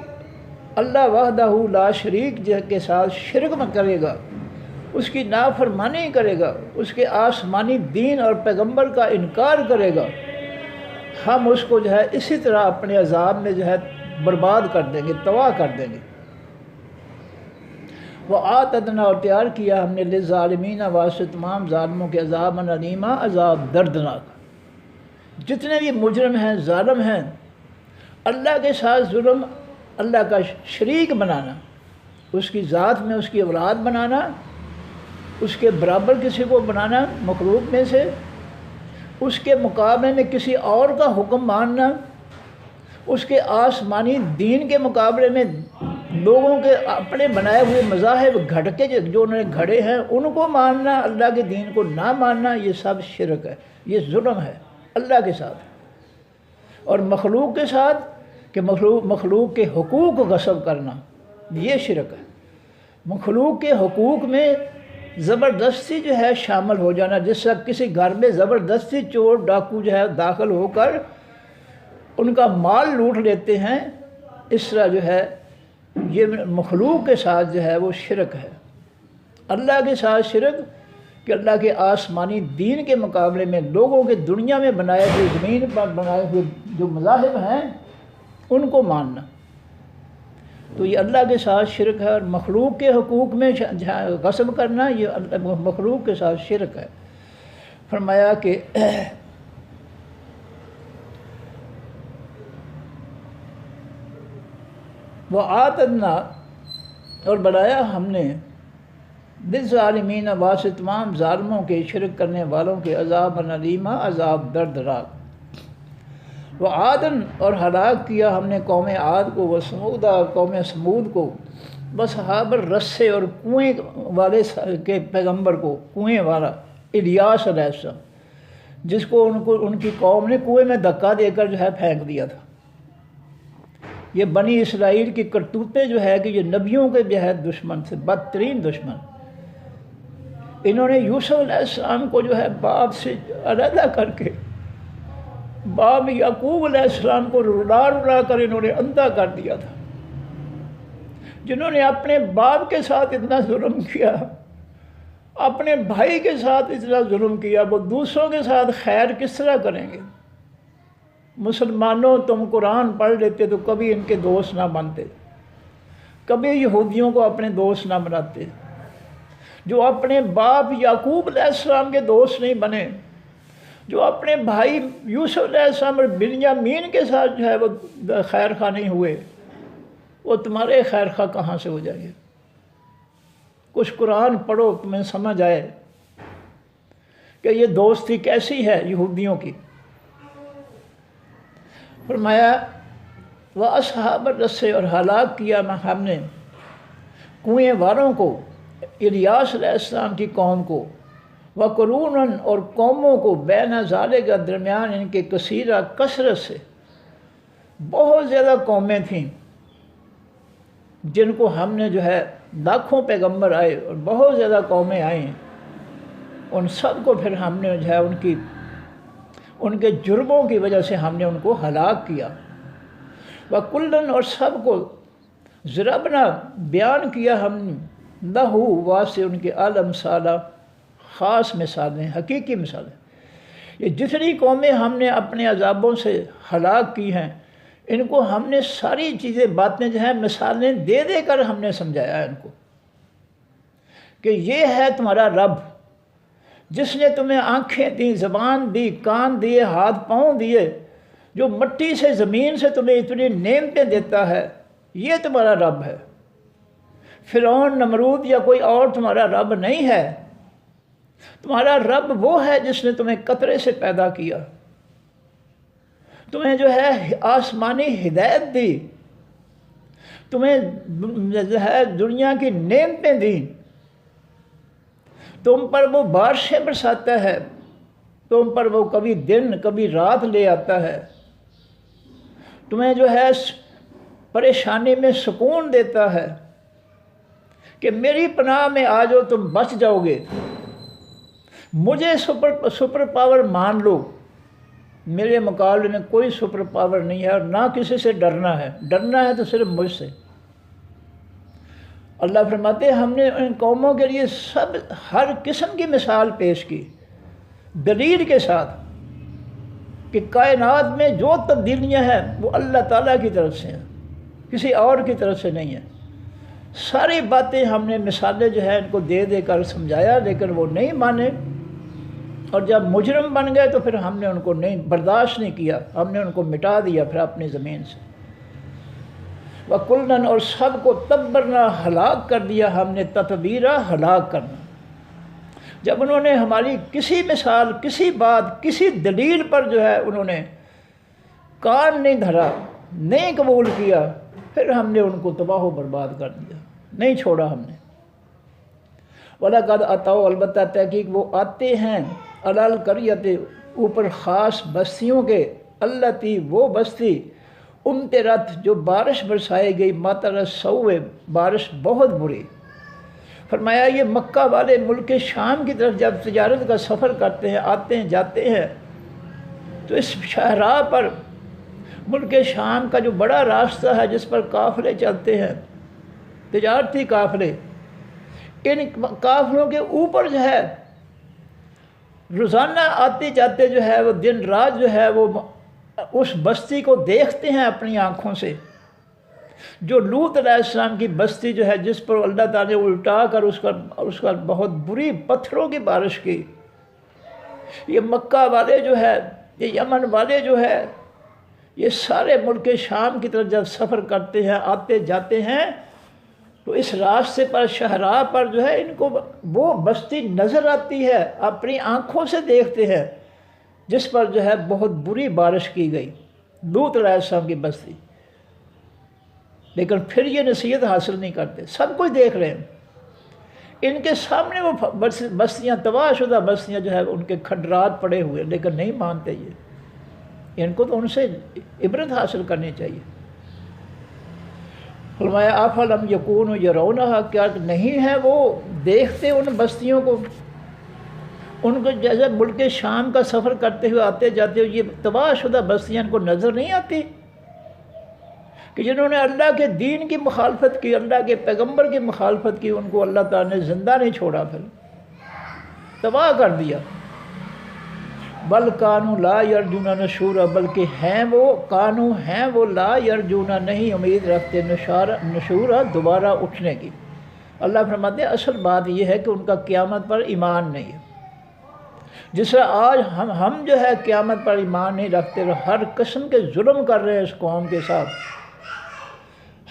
اللہ وحدہ لا شریک کے ساتھ شرک میں کرے گا، اس کی نافرمانی کرے گا، اس کے آسمانی دین اور پیغمبر کا انکار کرے گا، ہم اس کو جو ہے اسی طرح اپنے عذاب میں جو ہے برباد کر دیں گے، تباہ کر دیں گے۔ وَآتَدْنَا اور تیار کیا ہم نے لِلظَّالِمِينَ واسطے تمام ظالموں کے عذابًا علیما، عذاب دردناک۔ جتنے بھی مجرم ہیں، ظالم ہیں، اللہ کے ساتھ ظلم، اللہ کا شریک بنانا، اس کی ذات میں اس کی اولاد بنانا، اس کے برابر کسی کو بنانا مخلوق میں سے، اس کے مقابلے میں کسی اور کا حکم ماننا، اس کے آسمانی دین کے مقابلے میں لوگوں کے اپنے بنائے ہوئے مذاہب گھڑ کے جو انہوں نے گھڑے ہیں ان کو ماننا، اللہ کے دین کو نہ ماننا، یہ سب شرک ہے، یہ ظلم ہے اللہ کے ساتھ اور مخلوق کے ساتھ، کہ مخلوق کے حقوق کو غصب کرنا، یہ شرک ہے۔ مخلوق کے حقوق میں زبردستی جو ہے شامل ہو جانا، جس طرح کسی گھر میں زبردستی چور ڈاکو جو ہے داخل ہو کر ان کا مال لوٹ لیتے ہیں، اس طرح جو ہے یہ مخلوق کے ساتھ جو ہے وہ شرک ہے۔ اللہ کے ساتھ شرک کہ اللہ کے آسمانی دین کے مقابلے میں لوگوں کے دنیا میں بنائے ہوئے، زمین پر بنائے ہوئے جو مذاہب ہیں ان کو ماننا، تو یہ اللہ کے ساتھ شرک ہے۔ اور مخلوق کے حقوق میں غصب کرنا، یہ مخلوق کے ساتھ شرک ہے۔ فرمایا کہ وَآتَدْنَا اور بنایا ہم نے لِلظَّالِمِينَ واسطے تمام ظالموں کے، شرک کرنے والوں کے، عذابًا علیما، عذاب دردناک۔ وعادن اور ہلاک کیا ہم نے قوم عاد کو، وثمودا قوم سمود کو، واصحاب الرس اور کنویں والے کے پیغمبر کو، کنویں والا الیاس علیہ السلام، جس کو ان کی قوم نے کنویں میں دھکا دے کر جو ہے پھینک دیا تھا۔ یہ بنی اسرائیل کی کرتوتیں جو ہے کہ یہ نبیوں کے جو ہے دشمن سے بدترین دشمن، انہوں نے یوسف علیہ السلام کو جو ہے باپ سے علیحدہ کر کے، باپ یعقوب علیہ السلام کو رلا رلا کر انہوں نے اندھا کر دیا تھا۔ جنہوں نے اپنے باپ کے ساتھ اتنا ظلم کیا، اپنے بھائی کے ساتھ اتنا ظلم کیا، وہ دوسروں کے ساتھ خیر کس طرح کریں گے؟ مسلمانوں، تم قرآن پڑھ لیتے تو کبھی ان کے دوست نہ بنتے، کبھی یہودیوں کو اپنے دوست نہ بناتے، جو اپنے باپ یعقوب علیہ السلام کے دوست نہیں بنے، جو اپنے بھائی یوسف علیہ السلام اور بنیامین کے ساتھ جو ہے وہ خیر خواہ نہیں ہوئے، وہ تمہارے خیر خواہ کہاں سے ہو جائیں گے؟ کچھ قرآن پڑھو تمہیں سمجھ آئے کہ یہ دوستی کیسی ہے یہودیوں کی۔ فرمایا وَأَصْحَابَ الرَّسِّ اور ہلاک کیا ہم نے کنویں والوں کو، الیاس علیہ السلام کی قوم کو، وَقُرُونًا اور قوموں کو، بین ذالک کا درمیان ان کے کثیرہ کثرت سے، بہت زیادہ قومیں تھیں جن کو ہم نے جو ہے لاکھوں پیغمبر آئے اور بہت زیادہ قومیں آئیں، ان سب کو پھر ہم نے جو ہے ان کے جرموں کی وجہ سے ہم نے ان کو ہلاک کیا۔ وَكُلًّا اور سب کو ضربنا بیان کیا ہم لہو واسطے ان کے الامثال خاص مثالیں، حقیقی مثالیں۔ یہ جتنی قومیں ہم نے اپنے عذابوں سے ہلاک کی ہیں، ان کو ہم نے ساری چیزیں، باتیں جو ہیں مثالیں دے دے کر ہم نے سمجھایا ان کو کہ یہ ہے تمہارا رب، جس نے تمہیں آنکھیں دیں، زبان دی، کان دیے، ہاتھ پاؤں دیے، جو مٹی سے، زمین سے تمہیں اتنی نعمتیں دیتا ہے، یہ تمہارا رب ہے۔ فرعون، نمرود یا کوئی اور تمہارا رب نہیں ہے۔ تمہارا رب وہ ہے جس نے تمہیں قطرے سے پیدا کیا، تمہیں جو ہے آسمانی ہدایت دی، تمہیں جو ہے دنیا کی نعمتیں دیں، تم پر وہ بارشیں برساتا ہے، تم پر وہ کبھی دن کبھی رات لے آتا ہے، تمہیں جو ہے پریشانی میں سکون دیتا ہے، کہ میری پناہ میں آ جاؤ تم بچ جاؤ گے، مجھے سپر پاور مان لو، میرے مقابلے میں کوئی سپر پاور نہیں ہے اور نہ کسی سے ڈرنا ہے، ڈرنا ہے تو صرف مجھ سے۔ اللہ فرماتے ہیں ہم نے ان قوموں کے لیے ہر قسم کی مثال پیش کی دلیل کے ساتھ کہ کائنات میں جو تبدیلیاں ہیں وہ اللہ تعالیٰ کی طرف سے ہیں، کسی اور کی طرف سے نہیں ہیں۔ ساری باتیں ہم نے مثالیں جو ہیں ان کو دے دے کر سمجھایا، لیکن وہ نہیں مانے، اور جب مجرم بن گئے تو پھر ہم نے ان کو نہیں برداشت نہیں کیا، ہم نے ان کو مٹا دیا پھر اپنی زمین سے۔ وَكُلًّا اور سب کو تبرنا ہلاک کر دیا ہم نے، تتبیرا ہلاک کرنا۔ جب انہوں نے ہماری کسی مثال، کسی بات، کسی دلیل پر جو ہے انہوں نے کان نہیں دھرا، نہیں قبول کیا، پھر ہم نے ان کو تباہ و برباد کر دیا، نہیں چھوڑا ہم نے۔ وَلَقَدْ أَتَوْا البتہ تحقیق وہ آتے ہیں، عَلَى الْقَرْيَةِ اوپر خاص بستیوں کے، التِّی وہ بستی، امطرت جو بارش برسائی گئی، مطر السوء بارش بہت بری۔ فرمایا یہ مکہ والے ملک شام کی طرف جب تجارت کا سفر کرتے ہیں، آتے ہیں جاتے ہیں، تو اس شاہراہ پر ملک شام کا جو بڑا راستہ ہے جس پر قافلے چلتے ہیں، تجارتی قافلے، ان قافلوں کے اوپر جو ہے روزانہ آتے جاتے جو ہے وہ دن رات جو ہے وہ اس بستی کو دیکھتے ہیں اپنی آنکھوں سے، جو لوط علیہ السلام کی بستی جو ہے جس پر اللہ تعالیٰ نے الٹا کر اس کا بہت بری پتھروں کی بارش کی۔ یہ مکہ والے جو ہے، یہ یمن والے جو ہے، یہ سارے ملک شام کی طرف جب سفر کرتے ہیں، آتے جاتے ہیں، تو اس راستے پر شاہراہ پر جو ہے ان کو وہ بستی نظر آتی ہے، اپنی آنکھوں سے دیکھتے ہیں، جس پر جو ہے بہت بری بارش کی گئی، لوط علیہ السلام کی بستی۔ لیکن پھر یہ نصیحت حاصل نہیں کرتے، سب کچھ دیکھ رہے ہیں، ان کے سامنے وہ بستیاں، تباہ شدہ بستیاں جو ہے ان کے کھنڈرات پڑے ہوئے، لیکن نہیں مانتے یہ، ان کو تو ان سے عبرت حاصل کرنی چاہیے۔ فرمایا افلم یکونوا یرونہا، کیا نہیں ہے وہ دیکھتے ان بستیوں کو، ان کو جیسے ملک شام کا سفر کرتے ہوئے آتے جاتے ہوئے یہ تباہ شدہ بستیاں ان کو نظر نہیں آتی کہ جنہوں نے اللہ کے دین کی مخالفت کی، اللہ کے پیغمبر کی مخالفت کی، ان کو اللہ تعالیٰ نے زندہ نہیں چھوڑا، پھر تباہ کر دیا۔ بل کانوا لا یرجون نشورا، بلکہ ہیں وہ لا یرجون نہیں امید رکھتے نشورا دوبارہ اٹھنے کی۔ اللہ فرماتے ہیں اصل بات یہ ہے کہ ان کا قیامت پر ایمان نہیں ہے۔ جس طرح آج ہم جو ہے قیامت پر ایمان نہیں رکھتے، ہر قسم کے ظلم کر رہے ہیں اس قوم کے ساتھ،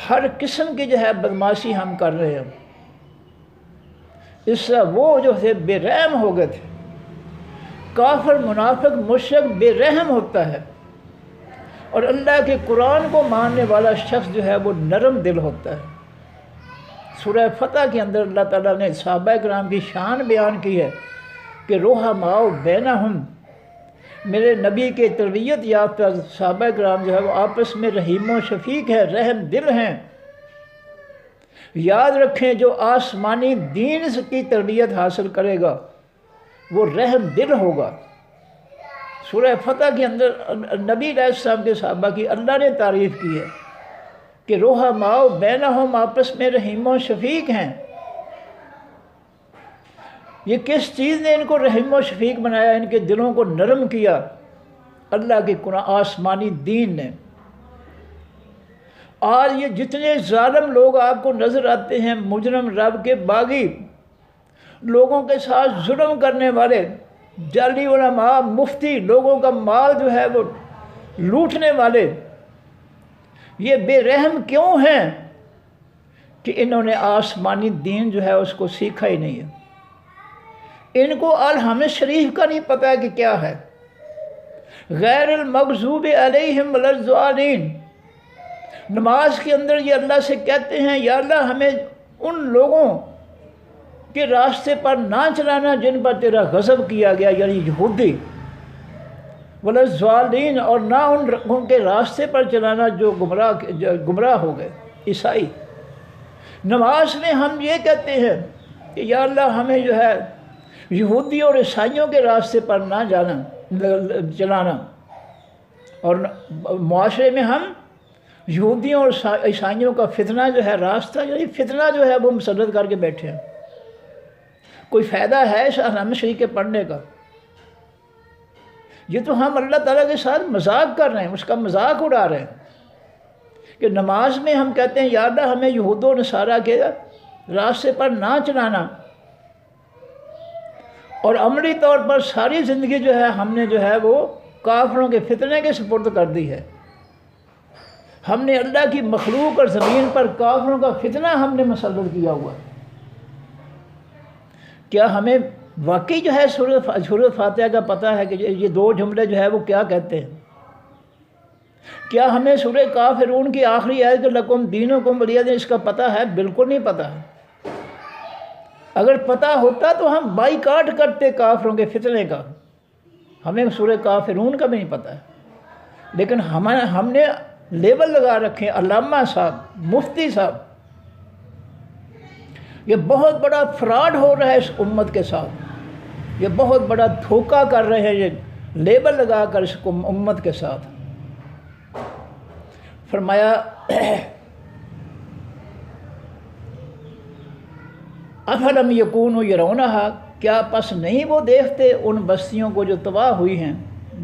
ہر قسم کی جو ہے بدماشی ہم کر رہے ہیں، اس طرح وہ جو تھے بے رحم ہو گئے تھے۔ کافر، منافق، مشرک بے رحم ہوتا ہے، اور اللہ کے قرآن کو ماننے والا شخص جو ہے وہ نرم دل ہوتا ہے۔ سورہ فتح کے اندر اللہ تعالیٰ نے صحابہ کرام کی شان بیان کی ہے کہ رحماء بینہم، میرے نبی کے تربیت یافتہ صحابہ کرام جو ہے وہ آپس میں رحیم و شفیق ہے، رحم دل ہیں۔ یاد رکھیں جو آسمانی دین کی تربیت حاصل کرے گا وہ رحم دل ہوگا۔ سورہ فتح کے اندر نبی علیہ السلام کے صحابہ کی اللہ نے تعریف کی ہے کہ رحماء بینہم، آپس میں رحیم و شفیق ہیں۔ یہ کس چیز نے ان کو رحیم و شفیق بنایا، ان کے دلوں کو نرم کیا؟ اللہ کے قرآن، آسمانی دین نے۔ آج یہ جتنے ظالم لوگ آپ کو نظر آتے ہیں، مجرم، رب کے باغی، لوگوں کے ساتھ ظلم کرنے والے، جعلی علماء، مفتی، لوگوں کا مال جو ہے وہ لوٹنے والے، یہ بے رحم کیوں ہیں؟ کہ انہوں نے آسمانی دین جو ہے اس کو سیکھا ہی نہیں ہے۔ ان کو الحمد شریف کا نہیں پتہ کہ کیا ہے، غیر المغضوب علیہم ولا الضالین۔ نماز کے اندر یہ اللہ سے کہتے ہیں یا اللہ ہمیں ان لوگوں کے راستے پر نہ چلانا جن پر تیرا غضب کیا گیا، یعنی یہودی، ولا الضالین، اور نہ ان لوگوں کے راستے پر چلانا جو گمراہ ہو گئے، عیسائی۔ نماز میں ہم یہ کہتے ہیں کہ یا اللہ ہمیں جو ہے یہودیوں اور عیسائیوں کے راستے پر نہ چلانا، اور معاشرے میں ہم یہودیوں اور عیسائیوں کا فتنہ جو ہے راستہ، یعنی فتنہ جو ہے وہ مسلط کر کے بیٹھے ہیں۔ کوئی فائدہ ہے اس حرم شریف کے پڑھنے کا؟ یہ تو ہم اللہ تعالیٰ کے ساتھ مذاق کر رہے ہیں، اس کا مذاق اڑا رہے ہیں کہ نماز میں ہم کہتے ہیں یا اللہ ہمیں یہود و نصارہ کے راستے پر نہ چلانا، اور عملی طور پر ساری زندگی جو ہے ہم نے جو ہے وہ کافروں کے فتنے کے سپرد کر دی ہے۔ ہم نے اللہ کی مخلوق اور زمین پر کافروں کا فتنہ ہم نے مسلط کیا ہوا ہے۔ کیا ہمیں واقعی جو ہے سورۃ فاتحہ کا پتہ ہے کہ یہ دو جملے جو ہے وہ کیا کہتے ہیں؟ کیا ہمیں سورہ کافرون کی آخری آیت لکم دینکم ولی دین اس کا پتہ ہے؟ بالکل نہیں پتہ ہے۔ اگر پتہ ہوتا تو ہم بائیکاٹ کرتے کافروں کے فتنے کا۔ ہمیں سورہ کافرون کا بھی نہیں پتہ ہے، لیکن ہم نے لیبل لگا رکھے ہیں علامہ صاحب، مفتی صاحب۔ یہ بہت بڑا فراڈ ہو رہا ہے اس امت کے ساتھ، یہ بہت بڑا دھوکہ کر رہے ہیں یہ لیبل لگا کر اس امت کے ساتھ۔ فرمایا افلم یکونوا یرونہا، کیا پس نہیں وہ دیکھتے ان بستیوں کو جو تباہ ہوئی ہیں؟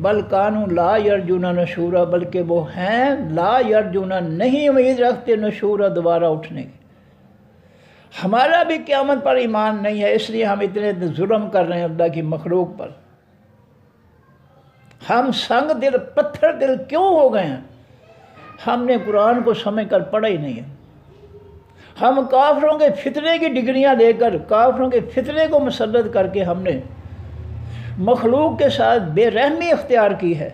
بل کانوا لا یرجون نشورا، بلکہ وہ ہیں لا یرجون نہیں امید رکھتے نشورا دوبارہ اٹھنے کی۔ ہمارا بھی قیامت پر ایمان نہیں ہے، اس لیے ہم اتنے ظلم کر رہے ہیں اللہ کی مخلوق پر۔ ہم سنگ دل پتھر دل کیوں ہو گئے ہیں؟ ہم نے قرآن کو سمجھ کر پڑھا ہی نہیں ہے۔ ہم کافروں کے فتنے کی ڈگریاں لے کر کافروں کے فتنے کو مسلط کر کے ہم نے مخلوق کے ساتھ بے رحمی اختیار کی ہے۔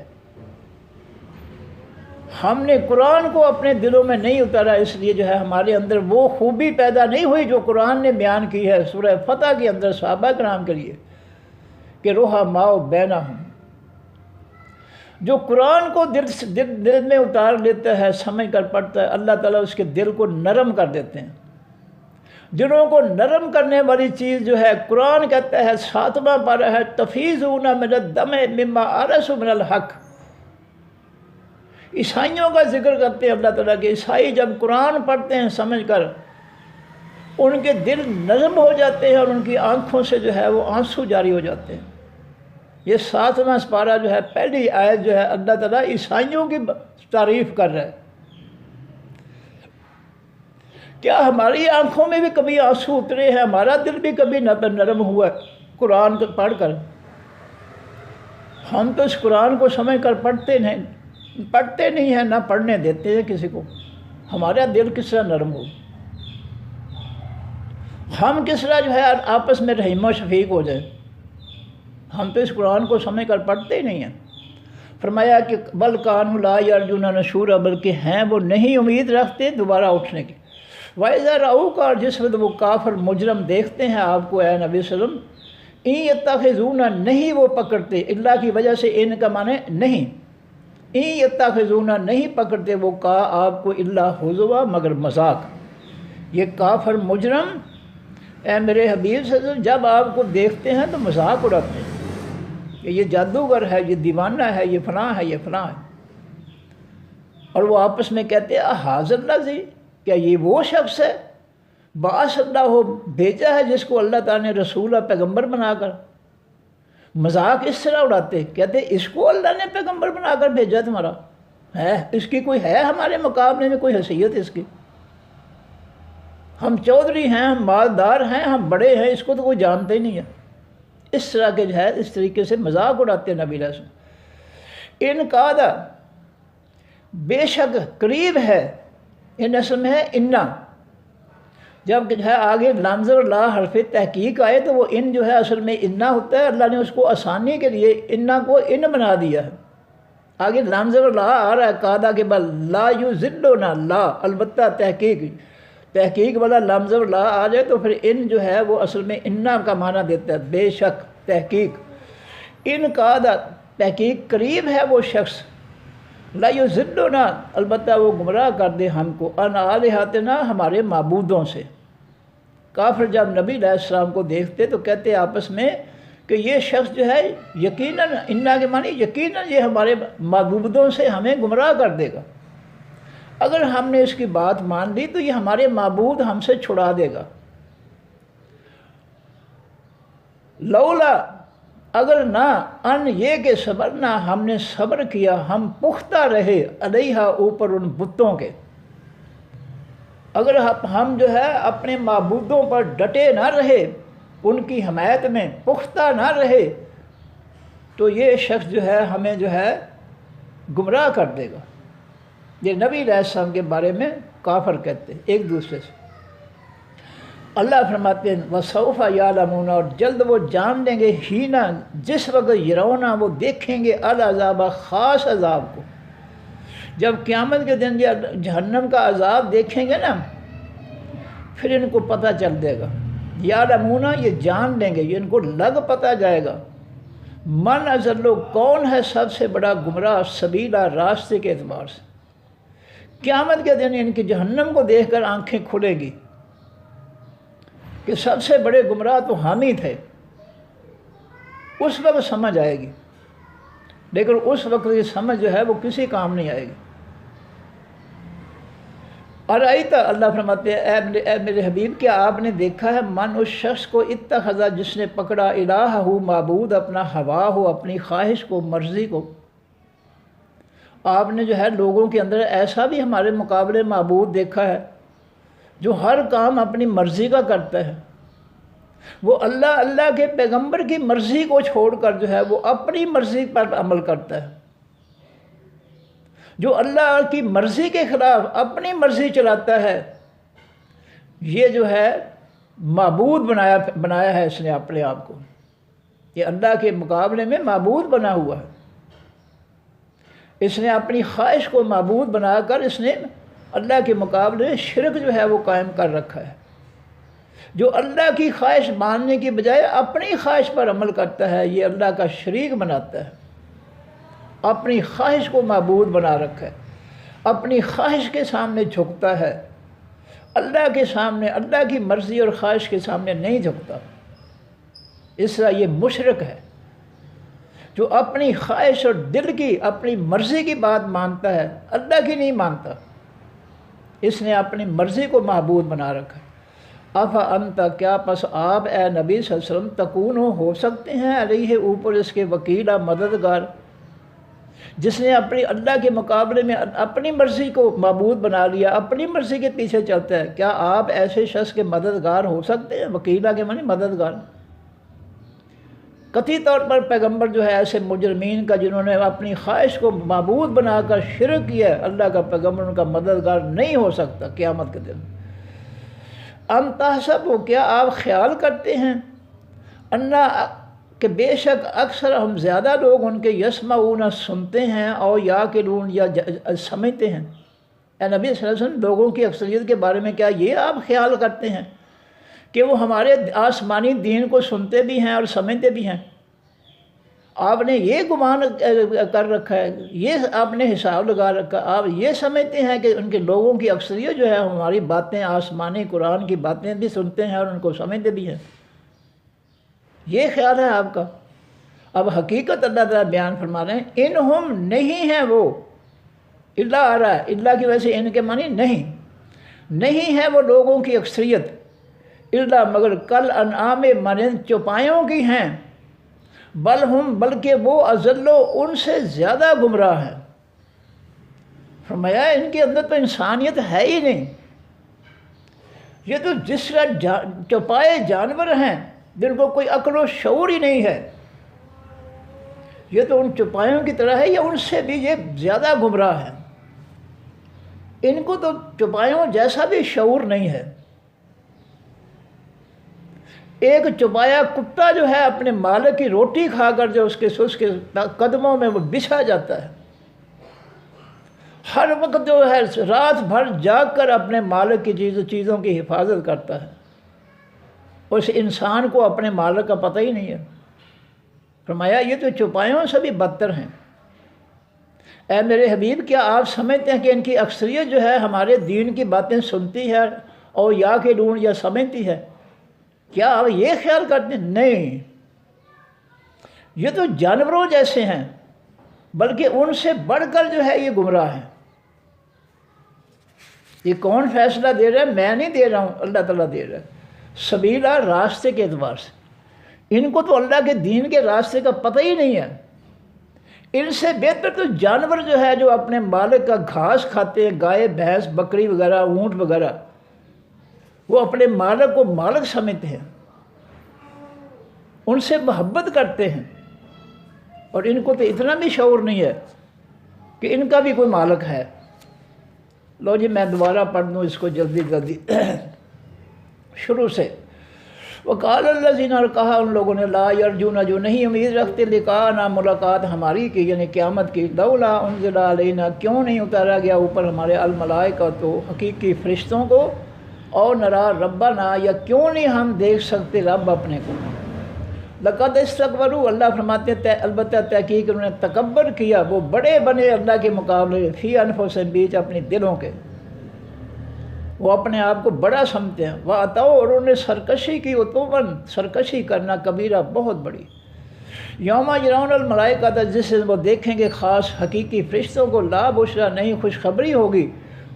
ہم نے قرآن کو اپنے دلوں میں نہیں اتارا، اس لیے جو ہے ہمارے اندر وہ خوبی پیدا نہیں ہوئی جو قرآن نے بیان کی ہے سورہ فتح کے اندر صحابہ کرام کے لیے کہ رحماء بینہم۔ جو قرآن کو دل میں اتار لیتا ہے، سمجھ کر پڑھتا ہے، اللہ تعالیٰ اس کے دل کو نرم کر دیتے ہیں۔ دلوں کو نرم کرنے والی چیز جو ہے قرآن کہتا ہے 7واں پارہ ہے تفیضون من الدم مما آرسوا من الحق۔ عیسائیوں کا ذکر کرتے ہیں اللہ تعالیٰ کے، عیسائی جب قرآن پڑھتے ہیں سمجھ کر ان کے دل نرم ہو جاتے ہیں اور ان کی آنکھوں سے جو ہے وہ آنسو جاری ہو جاتے ہیں۔ یہ 7واں پارہ جو ہے پہلی آیت جو ہے اللہ تعالیٰ عیسائیوں کی تعریف کر رہا ہے۔ کیا ہماری آنکھوں میں بھی کبھی آنسو اترے ہیں؟ ہمارا دل بھی کبھی نرم ہوا ہے قرآن کو پڑھ کر؟ ہم تو اس قرآن کو سمجھ کر پڑھتے نہیں ہیں، نہ پڑھنے دیتے ہیں کسی کو۔ ہمارا دل کس طرح نرم ہو؟ ہم کس طرح جو ہے آپس میں رحیم و شفیق ہو جائے؟ ہم تو اس قرآن کو سمجھ کر پڑھتے ہی نہیں ہیں۔ فرمایا کہ بل کانوا لا یرجون نشورا، بلکہ ہیں وہ نہیں امید رکھتے دوبارہ اٹھنے کی۔ وَإِذَا رَأَوْكَ، اور جس وقت وہ کافر مجرم دیکھتے ہیں آپ کو اے نبی صلی اللہ علیہ وسلم، اِن یتخذون، نہیں وہ پکڑتے، اللہ کی وجہ سے ان کا معنی نہیں، اِن یتخذون نہیں پکڑتے وہ کا آپ کو الا ہزوا، مگر مذاق۔ یہ کافر مجرم اے میرے حبیب صلی اللہ علیہ وسلم جب آپ کو دیکھتے ہیں تو مذاق اڑاتے ہیں کہ یہ جادوگر ہے، یہ دیوانہ ہے، یہ فلاں ہے، یہ فلاں ہے۔ اور وہ آپس میں کہتے ہیں احاذ اللہ زی، کیا یہ وہ شخص ہے بعث اللہ ہو، بھیجا ہے جس کو اللہ تعالیٰ نے رسول اور پیغمبر بنا کر؟ مذاق اس طرح اڑاتے، کہتے اس کو اللہ نے پیغمبر بنا کر بھیجا تمہارا ہے؟ اس کی کوئی ہے ہمارے مقابلے میں کوئی حیثیت اس کی؟ ہم چودھری ہیں، ہم مالدار ہیں، ہم بڑے ہیں، اس کو تو کوئی جانتے ہی نہیں ہے۔ اس طرح کے جو ہے اس طریقے سے مذاق اڑاتے نبی علیہ السلام۔ ان قادہ، بے شک قریب ہے، ان اصل میں ہے انا، جب جو ہے آگے لمز اور لا حرف تحقیق آئے تو وہ ان جو ہے اصل میں انا ہوتا ہے، اللہ نے اس کو آسانی کے لیے انا کو ان بنا دیا ہے۔ آگے لمز اور لا آ رہا ہے قادہ کے بعد لا یذلنا، لا البتہ تحقیق والا لمز اور لا آ جائے تو پھر ان جو ہے وہ اصل میں انا کا معنی دیتا ہے، بے شک، تحقیق۔ ان قادہ، تحقیق قریب ہے وہ شخص لا یضلنا، البتہ وہ گمراہ کر دے ہم کو، ان آلہتنا، ہمارے معبودوں سے۔ کافر جب نبی علیہ السلام کو دیکھتے تو کہتے آپس میں کہ یہ شخص جو ہے یقیناً، انا کے معنی یقیناً یہ ہمارے معبودوں سے ہمیں گمراہ کر دے گا، اگر ہم نے اس کی بات مان لی تو یہ ہمارے معبود ہم سے چھڑا دے گا۔ لولا، اگر نہ، ان یہ کہ صبرنا، ہم نے صبر کیا، ہم پختہ رہے، علیہا، اوپر ان بتوں کے، اگر ہم جو ہے اپنے معبودوں پر ڈٹے نہ رہے، ان کی حمایت میں پختہ نہ رہے، تو یہ شخص جو ہے ہمیں جو ہے گمراہ کر دے گا۔ یہ نبی علیہ السلام کے بارے میں کافر کہتے ہیں ایک دوسرے سے۔ اللہ فرماتے ہیں وَسَوْفَ يَعْلَمُونَ، اور جلد وہ جان لیں گے، ہینا، جس وقت یرونا، وہ دیکھیں گے، العذاب، خاص عذاب کو۔ جب قیامت کے دن جہنم کا عذاب دیکھیں گے نا، پھر ان کو پتہ چل دے گا، یعلمون، یہ جان لیں گے، یہ ان کو لگ پتہ جائے گا، من اضل، کون ہے سب سے بڑا گمراہ، سبیلا، راستے کے اعتبار سے۔ قیامت کے دن ان کی جہنم کو دیکھ کر آنکھیں کھلے گی کہ سب سے بڑے گمراہ تو ہم ہی تھے، اس وقت سمجھ آئے گی، لیکن اس وقت یہ سمجھ جو ہے وہ کسی کام نہیں آئے گی۔ اور اللہ فرماتے ہیں اے میرے حبیب، کیا آپ نے دیکھا ہے، من، اس شخص کو، اتخذ، جس نے پکڑا، الہ ہو، معبود اپنا، ہوا ہو، اپنی خواہش کو، مرضی کو۔ آپ نے جو ہے لوگوں کے اندر ایسا بھی ہمارے مقابلے معبود دیکھا ہے جو ہر کام اپنی مرضی کا کرتا ہے، وہ اللہ کے پیغمبر کی مرضی کو چھوڑ کر جو ہے وہ اپنی مرضی پر عمل کرتا ہے، جو اللہ کی مرضی کے خلاف اپنی مرضی چلاتا ہے، یہ جو ہے معبود بنایا ہے اس نے اپنے آپ کو، یہ اللہ کے مقابلے میں معبود بنا ہوا ہے۔ اس نے اپنی خواہش کو معبود بنا کر اس نے اللہ کے مقابلے میں شرک جو ہے وہ قائم کر رکھا ہے۔ جو اللہ کی خواہش ماننے کی بجائے اپنی خواہش پر عمل کرتا ہے، یہ اللہ کا شریک بناتا ہے، اپنی خواہش کو معبود بنا رکھا ہے، اپنی خواہش کے سامنے جھکتا ہے، اللہ کے سامنے، اللہ کی مرضی اور خواہش کے سامنے نہیں جھکتا۔ اس طرح یہ مشرک ہے جو اپنی خواہش اور دل کی، اپنی مرضی کی بات مانتا ہے، اللہ کی نہیں مانتا، اس نے اپنی مرضی کو معبود بنا رکھا ہے۔ انت، کیا پس آپ اے نبی صلی اللہ علیہ وسلم، تکون ہو سکتے ہیں، علیہ، اوپر اس کے، وکیلا، مددگار، جس نے اپنی اللہ کے مقابلے میں اپنی مرضی کو معبود بنا لیا، اپنی مرضی کے پیچھے چلتا ہے، کیا آپ ایسے شخص کے مددگار ہو سکتے ہیں؟ وکیلا کے معنی مددگار۔ قطعی طور پر پیغمبر جو ہے ایسے مجرمین کا جنہوں نے اپنی خواہش کو معبود بنا کر شرک کیا ہے، اللہ کا پیغمبر ان کا مددگار نہیں ہو سکتا قیامت کے دن۔ ام تحسب، کیا آپ خیال کرتے ہیں، انا، کہ بے شک اکثر، ہم زیادہ لوگ ان کے، یسمعون، سنتے ہیں، اور یاقلون، یا سمجھتے ہیں۔ اے نبی صلی اللہ علیہ وسلم، لوگوں کی اکثریت کے بارے میں کیا یہ آپ خیال کرتے ہیں کہ وہ ہمارے آسمانی دین کو سنتے بھی ہیں اور سمجھتے بھی ہیں؟ آپ نے یہ گمان کر رکھا ہے، یہ آپ نے حساب لگا رکھا، آپ یہ سمجھتے ہیں کہ ان کے لوگوں کی اکثریت جو ہے ہماری باتیں، آسمانی قرآن کی باتیں بھی سنتے ہیں اور ان کو سمجھتے بھی ہیں، یہ خیال ہے آپ کا؟ اب حقیقت اللہ تعالیٰ بیان فرما رہے ہیں، انہم، نہیں ہیں وہ، اللہ آ رہا ہے، اللہ کی وجہ سے ان کے معنی نہیں ہے وہ لوگوں کی اکثریت، اللہ، مگر کل انعام، مانند چوپایوں کی ہیں، بلکہ وہ اضلو، ان سے زیادہ گمراہ ہیں۔ فرمایا ان کے اندر تو انسانیت ہے ہی نہیں، یہ تو جس طرح چوپائے جانور ہیں، جن کو کوئی عقل و شعور ہی نہیں ہے، یہ تو ان چوپایوں کی طرح ہے، یا ان سے بھی یہ زیادہ گمراہ ہیں۔ ان کو تو چوپایوں جیسا بھی شعور نہیں ہے۔ ایک چوپایا کتا جو ہے اپنے مالک کی روٹی کھا کر جو اس کے قدموں میں وہ بچھا جاتا ہے، ہر وقت جو ہے رات بھر جاگ کر اپنے مالک کی چیزوں کی حفاظت کرتا ہے، اس انسان کو اپنے مالک کا پتہ ہی نہیں ہے۔ فرمایا یہ تو چوپایوں سے بھی بدتر ہیں۔ اے میرے حبیب کیا آپ سمجھتے ہیں کہ ان کی اکثریت جو ہے ہمارے دین کی باتیں سنتی ہے اور یا کہ ڈھونڈ یا سمجھتی ہے؟ کیا آپ یہ خیال کرتے ہیں؟ نہیں، یہ تو جانوروں جیسے ہیں، بلکہ ان سے بڑھ کر جو ہے یہ گمراہ ہیں۔ یہ کون فیصلہ دے رہا ہے؟ میں نہیں دے رہا ہوں، اللہ تعالیٰ دے رہا ہے، سبیلا راستے کے اعتبار سے۔ ان کو تو اللہ کے دین کے راستے کا پتہ ہی نہیں ہے۔ ان سے بہتر تو جانور جو ہے جو اپنے مالک کا گھاس کھاتے ہیں، گائے بھینس بکری وغیرہ اونٹ وغیرہ، وہ اپنے مالک کو مالک سمجھتے ہیں، ان سے محبت کرتے ہیں، اور ان کو تو اتنا بھی شعور نہیں ہے کہ ان کا بھی کوئی مالک ہے۔ لو جی میں دوبارہ پڑھ دوں اس کو جلدی شروع سے۔ وقال الذین، اور کہا ان لوگوں نے، لا یرجون، جو نہیں امید رکھتے، لقاءنا، ملاقات ہماری کی یعنی قیامت کی، لولا انزل علینا، کیوں نہیں اتارا گیا اوپر ہمارے، الملائکہ، تو حقیقی فرشتوں کو، اور نرا ربنا، یا کیوں نہیں ہم دیکھ سکتے رب اپنے کو۔ لقد استکبروا، اللہ فرماتے ہیں البتہ تحقیق انہوں نے تکبر کیا، وہ بڑے بنے اللہ کے مقابلے، فی انفسہم، بیچ اپنے دلوں کے، وہ اپنے آپ کو بڑا سمجھتے ہیں، وَأَتَوْا، اور انہوں نے سرکشی کی، عُتُوًّا، سرکشی کرنا، کبیرہ، بہت بڑی۔ یوم یرون الملائکۃ، جس سے وہ دیکھیں گے خاص حقیقی فرشتوں کو، لا بشرا، نہیں خوشخبری ہوگی،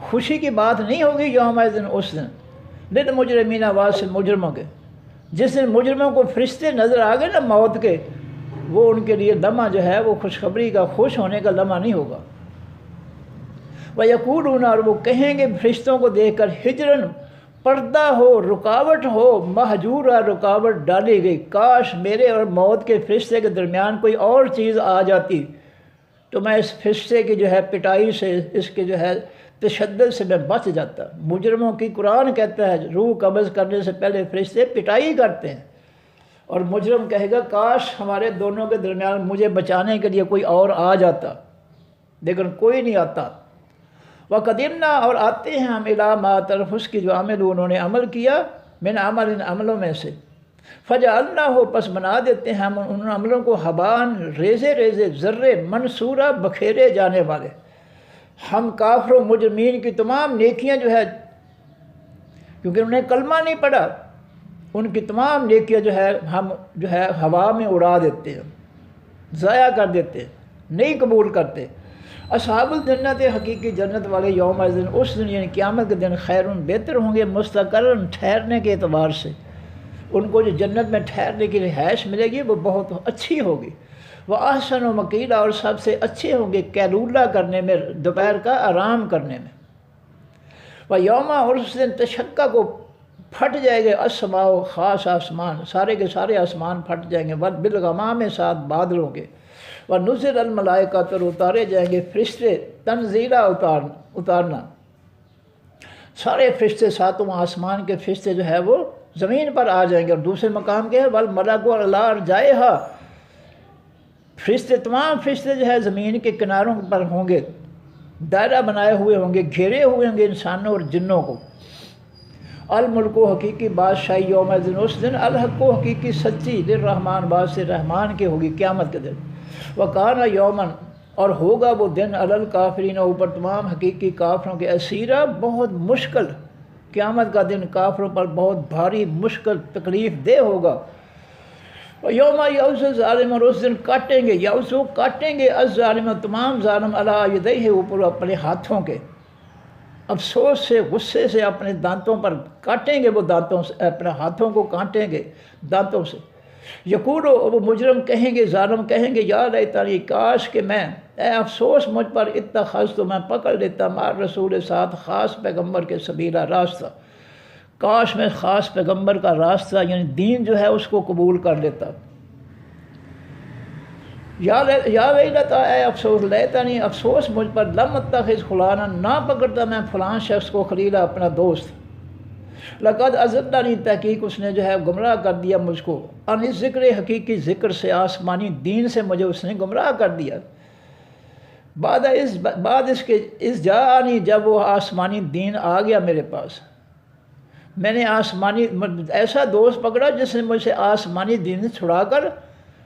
خوشی کی بات نہیں ہوگی، یوم دن، اس دن، للمجرمین، آواز سے مجرموں کے، جس دن مجرموں کو فرشتے نظر آ گئے نا موت کے، وہ ان کے لیے لمحہ جو ہے وہ خوشخبری کا، خوش ہونے کا لمحہ نہیں ہوگا۔ وَيَقُولُونَ، اور وہ کہیں گے فرشتوں کو دیکھ کر، ہجرن، پردہ ہو، رکاوٹ ہو، مہجورہ، رکاوٹ ڈالی گئی، کاش میرے اور موت کے فرشتے کے درمیان کوئی اور چیز آ جاتی تو میں اس فرشتے کی جو ہے پٹائی سے، اس کے جو ہے تشدد سے میں بچ جاتا۔ مجرموں کی قرآن کہتا ہے روح قبض کرنے سے پہلے فرشتے پٹائی کرتے ہیں، اور مجرم کہے گا کاش ہمارے دونوں کے درمیان مجھے بچانے کے لیے کوئی اور آ جاتا، لیکن کوئی نہیں آتا۔ وَقَدِمْنَا، اور آتے ہیں ہم، اِلَىٰ مَا، طرف اس کی جو عمل انہوں نے عمل کیا، من عمل، ان عملوں میں سے، فَجَعَلْنَاهُ، پس بنا دیتے ہیں ہم ان عملوں کو، حبان، ریزے ریزے، ذرے، منصورہ، بکھیرے جانے والے۔ ہم کافروں مجرمین کی تمام نیکیاں جو ہے، کیونکہ انہوں نے کلمہ نہیں پڑھا، ان کی تمام نیکیاں جو ہے ہم جو ہے ہوا میں اڑا دیتے ہیں، ضائع کر دیتے ہیں، نہیں قبول کرتے۔ اصحاب الجنت، حقیقی جنت والے، یوم دن، اس دن یعنی قیامت کے دن، خیرن، بہتر ہوں گے، مستقرن، ٹھہرنے کے اعتبار سے، ان کو جو جنت میں ٹھہرنے کی رہائش ملے گی وہ بہت اچھی ہوگی۔ وہ احسن و مقیلا، اور سب سے اچھے ہوں گے قیلولہ کرنے میں، دوپہر کا آرام کرنے میں۔ وہ یوم، اور اس دن، تشقق کو پھٹ جائے گے، السماء، خاص آسمان، سارے کے سارے آسمان پھٹ جائیں گے، بالغمام، ساتھ بادلوں کے، وَنُزِلَ الْمَلَائِکَةُ، اور اتارے جائیں گے فرشتے، تنزیلا، اتارنا، سارے فرشتے، ساتوں آسمان کے فرشتے جو ہے وہ زمین پر آ جائیں گے۔ اور دوسرے مقام کے ہے وَالْمَلَكُ عَلَىٰ أَرْجَائِهَا، فرشتے، تمام فرشتے جو ہے زمین کے کناروں پر ہوں گے، دائرہ بنائے ہوئے ہوں گے، گھیرے ہوئے ہوں گے انسانوں اور جنوں کو۔ الملک، حقیقی بادشاہی، یوم دن، اس دن، الحق، حقیقی سچی، للرحمن، بات سے رحمان کے ہوگی، قیامت کے دن۔ وَكَانَ يَوْمًا، اور ہوگا وہ دن، عَلَى الْكَافِرِينَ، اوپر تمام حقیقی کافروں کے، اسیرا، بہت مشکل، قیامت کا دن کافروں پر بہت بھاری، مشکل، تکلیف دہ ہوگا۔ یوم یعض الظالم، اور اس دن کاٹیں گے، یعض، کاٹیں گے، الظالم، تمام ظالم، علی یدیہ، اوپر اپنے ہاتھوں کے، افسوس سے، غصے سے اپنے دانتوں پر کاٹیں گے، وہ دانتوں سے، اپنے ہاتھوں کو کاٹیں گے دانتوں سے۔ یقول، وہ مجرم کہیں گے، ظالم کہیں گے، یا لیتنی، کاش کہ میں، اے افسوس مجھ پر، اتخذت، میں پکڑ لیتا، مع رسول، ساتھ خاص پیغمبر کے، سبیلا، راستہ، کاش میں خاص پیغمبر کا راستہ یعنی دین جو ہے اس کو قبول کر لیتا۔ یا ویلتا، اے افسوس، لیتنی، افسوس مجھ پر، لم اتخذ فلانا، نہ پکڑتا میں فلان شخص کو خلیلا، اپنا دوست۔ لقد اضلنی، تحقیق اس نے جو ہے گمراہ کر دیا مجھ کو، عن ذکر، حقیقی ذکر سے، آسمانی دین سے مجھے اس نے گمراہ کر دیا۔ بعد اس کے، اس جانی، جب وہ آسمانی دین آ گیا میرے پاس، میں نے آسمانی ایسا دوست پکڑا جس نے مجھ سے آسمانی دین چھڑا کر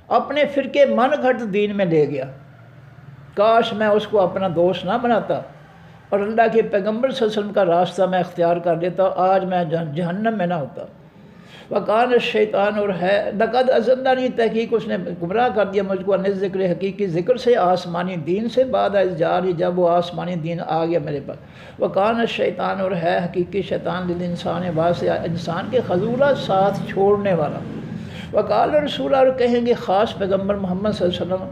اپنے فرقے من گھڑت دین میں لے گیا۔ کاش میں اس کو اپنا دوست نہ بناتا اور اللہ کے پیغمبر صلی اللہ علیہ وسلم کا راستہ میں اختیار کر لیتا، آج میں جہنم میں نہ ہوتا۔ وکان الشیطان، اور ہے لقد اضلنی، تحقیق اس نے گمراہ کر دیا مجھ کو، عن ذکر حقیقی ذکر سے، آسمانی دین سے، بعد از جاری، جب وہ آسمانی دین آ گیا میرے پاس۔ وکان الشیطان، اور ہے حقیقی شیطان، للانسان، واسع انسان کے، خذولا، ساتھ چھوڑنے والا۔ وقال رسول، اور کہیں گے خاص پیغمبر محمد صلی اللہ علیہ وسلم،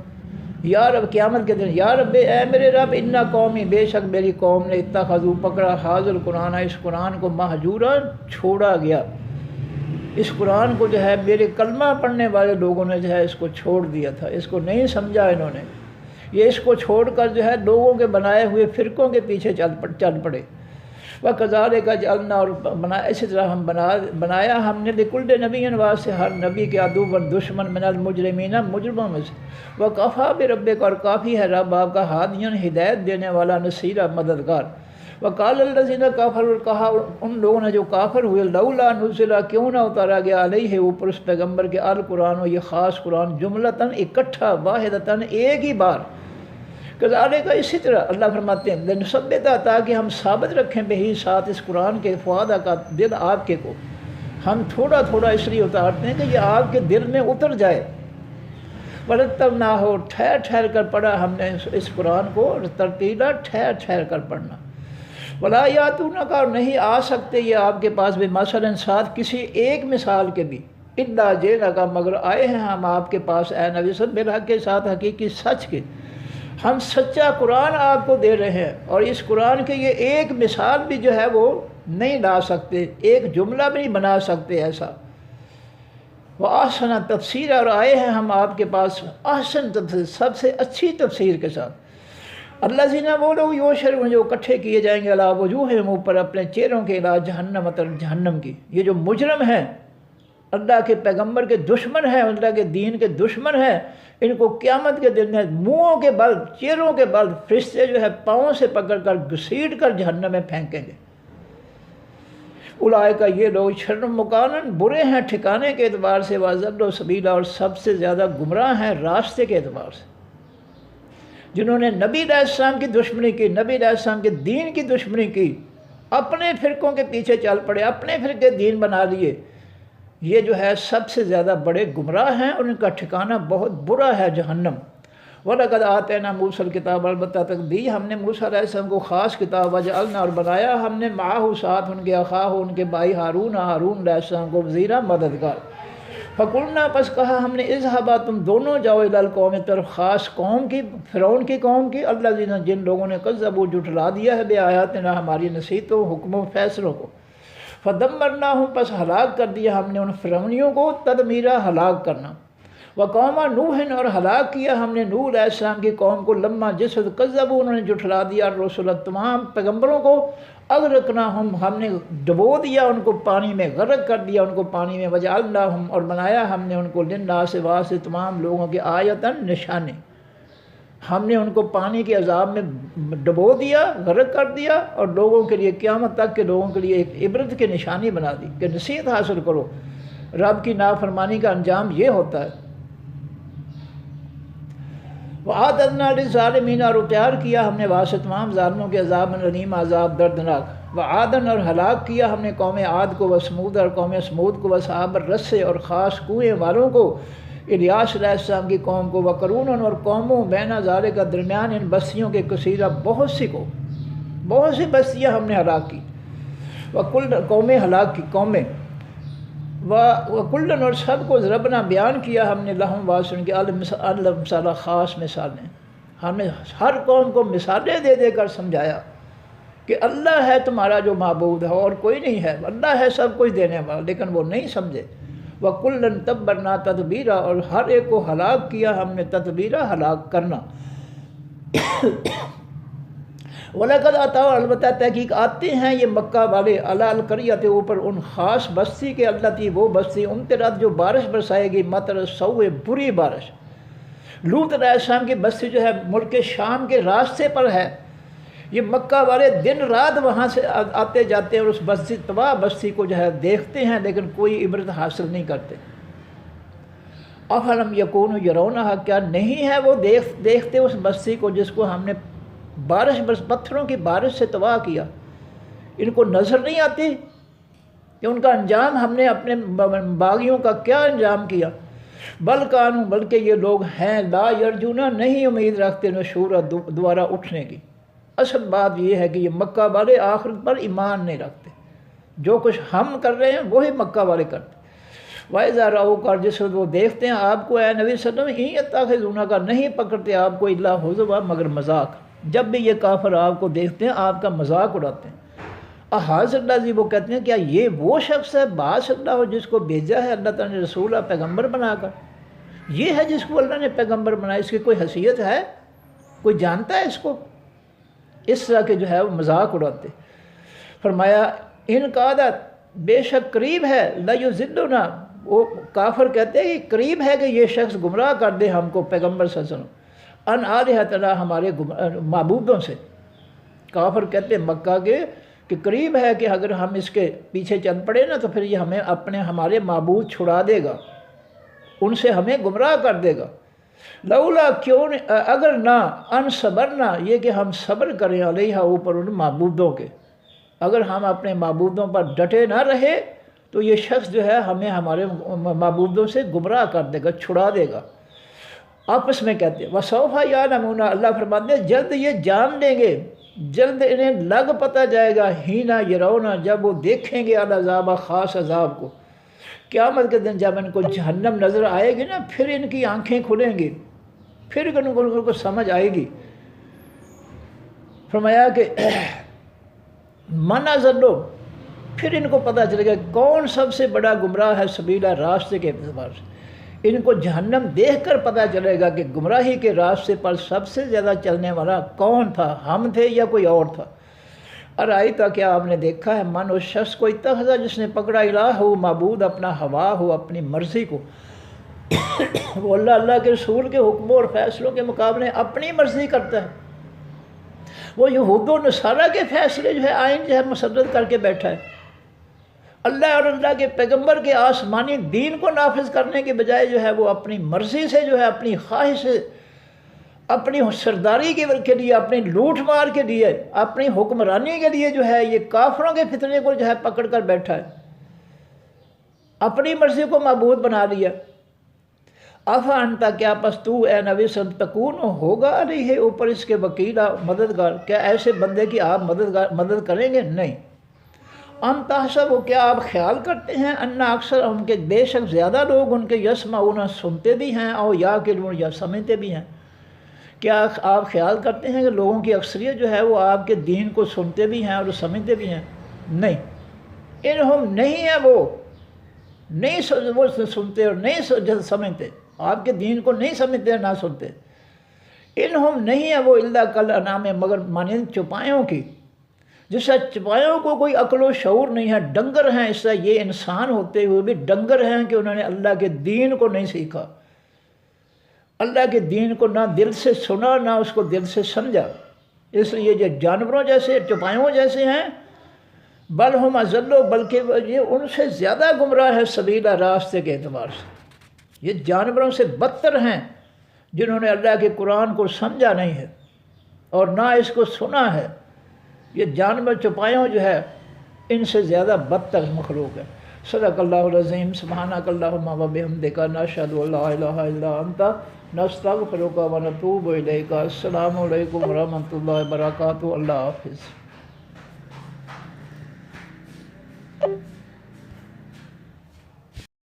یا رب قیامت کے دن، یا رب، اے میرے رب، انا قومی، بے شک میری قوم نے، اتخذوا، پکڑا، حاضر قرآن، اس قرآن کو، مہجورا، چھوڑا گیا، اس قرآن کو جو ہے میرے کلمہ پڑھنے والے لوگوں نے جو ہے اس کو چھوڑ دیا تھا، اس کو نہیں سمجھا انہوں نے، یہ اس کو چھوڑ کر جو ہے لوگوں کے بنائے ہوئے فرقوں کے پیچھے چل پڑے۔ وَكَذَلِكَ جَعَلْنَا، اور اسی طرح ہم بنایا ہم نے، لِكُلِّ نَبِيٍّ، واسطے ہر نبی کے، عدوًّا، دشمن، من المجرمین، مجرموں میں سے، وَكَفَىٰ بِرَبِّكَ، اور کافی ہے رب آپ کا، ہادیًا، ہدایت دینے والا، نصیرا، مددگار۔ وقال الذین کافروا، اور کہا ان لوگوں نے جو کافر ہوئے، لولا نزل، کیوں نہ اتارا گیا علیہ، اوپر اس پیغمبر کے، القرآن، یہ خاص قرآن، جملتاً، اکٹھا، واحدتاً، ایک ہی بار۔ کذالک، اسی طرح اللہ فرماتے ہیں، لنثبت، تاکہ ہم ثابت رکھیں بہی، ساتھ اس قرآن کے، فؤاد کا، دل آپ کے کو، ہم تھوڑا تھوڑا اس لیے اتارتے ہیں کہ یہ آپ کے دل میں اتر جائے۔ ورتلناہ، ٹھہر ٹھہر کر پڑھا ہم نے اس قرآن کو، ترتیلا، ٹھہر ٹھہر کر پڑھنا۔ ولا یاتونک، اور نہیں آ سکتے یہ آپ کے پاس، بمثل، ساتھ کسی ایک مثال کے بھی، الا جئناک، مگر آئے ہیں ہم آپ کے پاس، اے نبی صلی اللہ علیہ وسلم، بالحق، کے ساتھ، حقیقی، سچ کے، ہم سچا قرآن آپ کو دے رہے ہیں، اور اس قرآن کے یہ ایک مثال بھی جو ہے وہ نہیں لا سکتے، ایک جملہ بھی نہیں بنا سکتے ایسا۔ وَأَحْسَنَ تفسیر، اور آئے ہیں ہم آپ کے پاس احسن تفسیر، سب سے اچھی تفسیر کے ساتھ۔ الذین، وہ لوگ، یحشرون، جو اکٹھے کیے جائیں گے، علی وجوہہم، اوپر اپنے چہروں کے، الی جہنم، طرف جہنم کی، یہ جو مجرم ہیں، اللہ کے پیغمبر کے دشمن ہیں، اللہ کے دین کے دشمن ہیں، ان کو قیامت کے دن میں منہوں کے بل، چہروں کے بل، فرشتے جو ہے پاؤں سے پکڑ کر گھسیٹ کر جہنم میں پھینکیں گے۔ اولئک، یہ لوگ، شر مکانا، برے ہیں ٹھکانے کے اعتبار سے، واضل سبیلا، اور سب سے زیادہ گمراہ ہیں راستے کے اعتبار سے۔ جنہوں نے نبی علیہ السلام کی دشمنی کی، نبی علیہ السلام کے دین کی دشمنی کی، اپنے فرقوں کے پیچھے چل پڑے، اپنے فرقے دین بنا لیے، یہ جو ہے سب سے زیادہ بڑے گمراہ ہیں، اور ان کا ٹھکانہ بہت برا ہے، جہنم۔ وَلَقَدْ آتَيْنَا مُوسَى الْكِتَابَ، البتہ تک دی ہم نے موسیٰ علیہ السلام کو خاص کتاب، وَجَعَلْنَا، اور بنایا ہم نے، مَعَهُ، ساتھ ان کے، اخاہ، ان کے بھائی، ہارون، ہارون علیہ السلام کو، وزیرا، مددگار۔ فَقُلْنَا، پس کہا ہم نے، اذهبا، تم دونوں جاؤ، الی القوم، طرف خاص قوم کی، فرعون کی قوم کی، الذین، جن لوگوں نے کذبوا، جھٹلا دیا ہے، بآیاتنا، ہماری نصیحتوں، حکموں، فیصلوں کو۔ فدمرناہم، پس ہلاک کر دیا ہم نے ان فرعونیوں کو، تدمیرا، ہلاک کرنا۔ وقوم نوح، اور ہلاک کیا ہم نے نوح علیہ السلام کی قوم کو، لما، جس وقت کذبوا، انہوں نے جھٹلا دیا، الرسل، تمام پیغمبروں کو، اغرقناہم، ہم نے ڈبو دیا ان کو پانی میں، غرق کر دیا ان کو پانی میں، وجعلناہم، اور بنایا ہم نے ان کو، للناس، واسطے تمام لوگوں کے، آیتاً، نشانے، ہم نے ان کو پانی کے عذاب میں ڈبو دیا، غرق کر دیا، اور لوگوں کے لیے، قیامت تک کے لوگوں کے لیے ایک عبرت کی نشانی بنا دی کہ نصیحت حاصل کرو، رب کی نافرمانی کا انجام یہ ہوتا ہے۔ وَأَعْتَدْنَا لِلظَّالِمِينَ، اور تیار کیا ہم نے واسطے تمام ظالموں کے، عذاب علیم، عذاب دردناک۔ وَعَادًا، اور ہلاک کیا ہم نے قوم عاد کو، وثمود، اور قوم ثمود کو، وأصحاب الرس، اور خاص کنویں والوں کو، الیاس علیہ السلام کی قوم کو، وقرون، اور قوموں، بین ذالک، کا درمیان ان بستیوں کے، کثیرہ، بہت سی کو، بہت سی بستیاں ہم نے ہلاک کی، قومیں ہلاک کی، قومیں، وکلن، اور سب کو، ضربنا، بیان کیا ہم نے، لہم، واسن کے، المثال، خاص مثالیں، ہم نے ہر قوم کو مثالیں دے دے کر سمجھایا کہ اللہ ہے تمہارا جو معبود ہے، اور کوئی نہیں ہے، اللہ ہے سب کچھ دینے والا، لیکن وہ نہیں سمجھے۔ وَكُلًّا تَبَّرْنَا تَتْبِيرًا، اور ہر ایک کو ہلاک کیا ہم نے، تتبیرا، ہلاک کرنا۔ وَلَقَدْ أَتَوْا، البتہ تحقیق آتے ہیں یہ مکہ والے، عَلَى الْقَرْيَةِ، اوپر ان خاص بستی کے، التي، وہ بستی، امطرت، جو بارش برسائے گی، مطر السوء، بری بارش۔ لوط علیہ السلام کی بستی جو ہے ملک شام کے راستے پر ہے، یہ مکہ والے دن رات وہاں سے آتے جاتے ہیں، اور اس بستی، تباہ بستی کو جو ہے دیکھتے ہیں، لیکن کوئی عبرت حاصل نہیں کرتے۔ افلم یکون یرونہا، کیا نہیں ہے وہ دیکھتے اس بستی کو جس کو ہم نے پتھروں کی بارش سے تباہ کیا؟ ان کو نظر نہیں آتی کہ ان کا انجام ہم نے اپنے باغیوں کا کیا انجام کیا؟ بلکہ یہ لوگ ہیں لا یرجونا، نہیں امید رکھتے نشورا، دوبارہ اٹھنے کی۔ اصل بات یہ ہے کہ یہ مکہ والے آخرت پر ایمان نہیں رکھتے، جو کچھ ہم کر رہے ہیں وہی مکہ والے کرتے۔ وَإِذَا رَأَوْكَ، جس وقت وہ دیکھتے ہیں آپ کو اے نبی صلی اللہ علیہ وسلم، إِن يَتَّخِذُونَكَ، نہیں پکڑتے آپ کو الا ہزوا، مگر مذاق۔ جب بھی یہ کافر آپ کو دیکھتے ہیں آپ کا مذاق اڑاتے ہیں۔ احاذ اللہ جی، وہ کہتے ہیں کیا یہ وہ شخص ہے بعث اللہ جس کو بھیجا ہے اللہ تعالیٰ نے رسول پیغمبر بنا کر؟ یہ ہے جس کو اللہ نے پیغمبر بنایا، اس کی کوئی حیثیت ہے؟ کوئی جانتا ہے اس کو؟ اس طرح کے جو ہے وہ مذاق اڑاتے۔ فرمایا ان قعدت، بے شک قریب ہے، لیضلنا، وہ کافر کہتے ہیں کہ قریب ہے کہ یہ شخص گمراہ کر دے ہم کو، پیغمبر صلی اللہ علیہ وسلم، ان آلہتنا، ہمارے معبودوں سے۔ کافر کہتے ہیں مکہ کے کہ قریب ہے کہ اگر ہم اس کے پیچھے چل پڑے نا تو پھر یہ ہمارے معبود چھڑا دے گا، ان سے ہمیں گمراہ کر دے گا۔ لولا، کیوں اگر نہ، ان صبرنا، یہ کہ ہم صبر کریں علیہ، اوپر ان معبودوں کے، اگر ہم اپنے معبودوں پر ڈٹے نہ رہے تو یہ شخص جو ہے ہمیں ہمارے معبودوں سے گمراہ کر دے گا، چھڑا دے گا۔ آپس میں کہتے ہیں وَسَوْفَ يَعْلَمُونَ، اللہ فرماتے ہیں جلد یہ جان لیں گے، جلد انہیں لگ پتہ جائے گا، ہینا یرونا، جب وہ دیکھیں گے العذاب، خاص عذاب کو۔ قیامت کے دن جب ان کو جہنم نظر آئے گی نا، پھر ان کی آنکھیں کھلیں گی، پھر ان کو سمجھ آئے گی۔ فرمایا کہ من اضل، پھر ان کو پتہ چلے گا کون سب سے بڑا گمراہ ہے سبیلا، راستے کے اعتبار سے۔ ان کو جہنم دیکھ کر پتہ چلے گا کہ گمراہی کے راستے پر سب سے زیادہ چلنے والا کون تھا، ہم تھے یا کوئی اور تھا۔ ارائیتا، کیا آپ نے دیکھا ہے، من اس شخص کو اتخذا، جس نے پکڑا الہ ہو، معبود اپنا، ہوا ہو، اپنی مرضی کو۔ وہ اللہ کے رسول کے حکموں اور فیصلوں کے مقابلے اپنی مرضی کرتا ہے۔ وہ یہود و نصارہ کے فیصلے جو ہے، آئین جو ہے مسرت کر کے بیٹھا ہے۔ اللہ اور اللہ کے پیغمبر کے آسمانی دین کو نافذ کرنے کے بجائے جو ہے وہ اپنی مرضی سے جو ہے، اپنی خواہش سے، اپنی سرداری کے لیے، اپنی لوٹ مار کے لیے، اپنی حکمرانی کے لیے جو ہے یہ کافروں کے فتنے کو جو ہے پکڑ کر بیٹھا ہے، اپنی مرضی کو معبود بنا لیا۔ آفا انتا، کیا پس تو اے نبی صلی تکون ہوگا علیہ، اوپر اس کے وکیلا، مددگار، کیا ایسے بندے کی آپ مدد کریں گے؟ نہیں۔ ام تحسب، کیا آپ خیال کرتے ہیں، انا اکثر ان کے، بے شک زیادہ لوگ ان کے، یسمعون، سنتے بھی ہیں، اور یعقلون، یا سمجھتے بھی ہیں۔ کیا آپ خیال کرتے ہیں کہ لوگوں کی اکثریت جو ہے وہ آپ کے دین کو سنتے بھی ہیں اور سمجھتے بھی ہیں؟ نہیں۔ انہم، نہیں ہے وہ سنتے اور نہیں سمجھتے، آپ کے دین کو نہیں سمجھتے نہ سنتے۔ انہم، نہیں ہے وہ الا کل انعام، مگر مانند چوپایوں کی، جس سے چوپایوں کو کوئی عقل و شعور نہیں ہے، ڈنگر ہیں، اس طرح یہ انسان ہوتے ہوئے بھی ڈنگر ہیں کہ انہوں نے اللہ کے دین کو نہیں سیکھا، اللہ کے دین کو نہ دل سے سنا نہ اس کو دل سے سمجھا، اس لیے یہ جانوروں جیسے، چوپایوں جیسے ہیں۔ بل ہم اضل، بلکہ یہ ان سے زیادہ گمراہ ہے سبیلا، راستے کے اعتبار سے، یہ جانوروں سے بدتر ہیں جنہوں نے اللہ کے قرآن کو سمجھا نہیں ہے اور نہ اس کو سنا ہے۔ یہ جانور چوپایوں جو ہے ان سے زیادہ بدتر مخلوق ہے۔ صدق اللہ العظیم، سبحانک اللہم و بحمدک، نشہد ان لا الہ الا انت، نستغفرک و نتوب الیک۔ السلام علیکم ورحمۃ اللہ وبرکاتہ۔ اللہ حافظ۔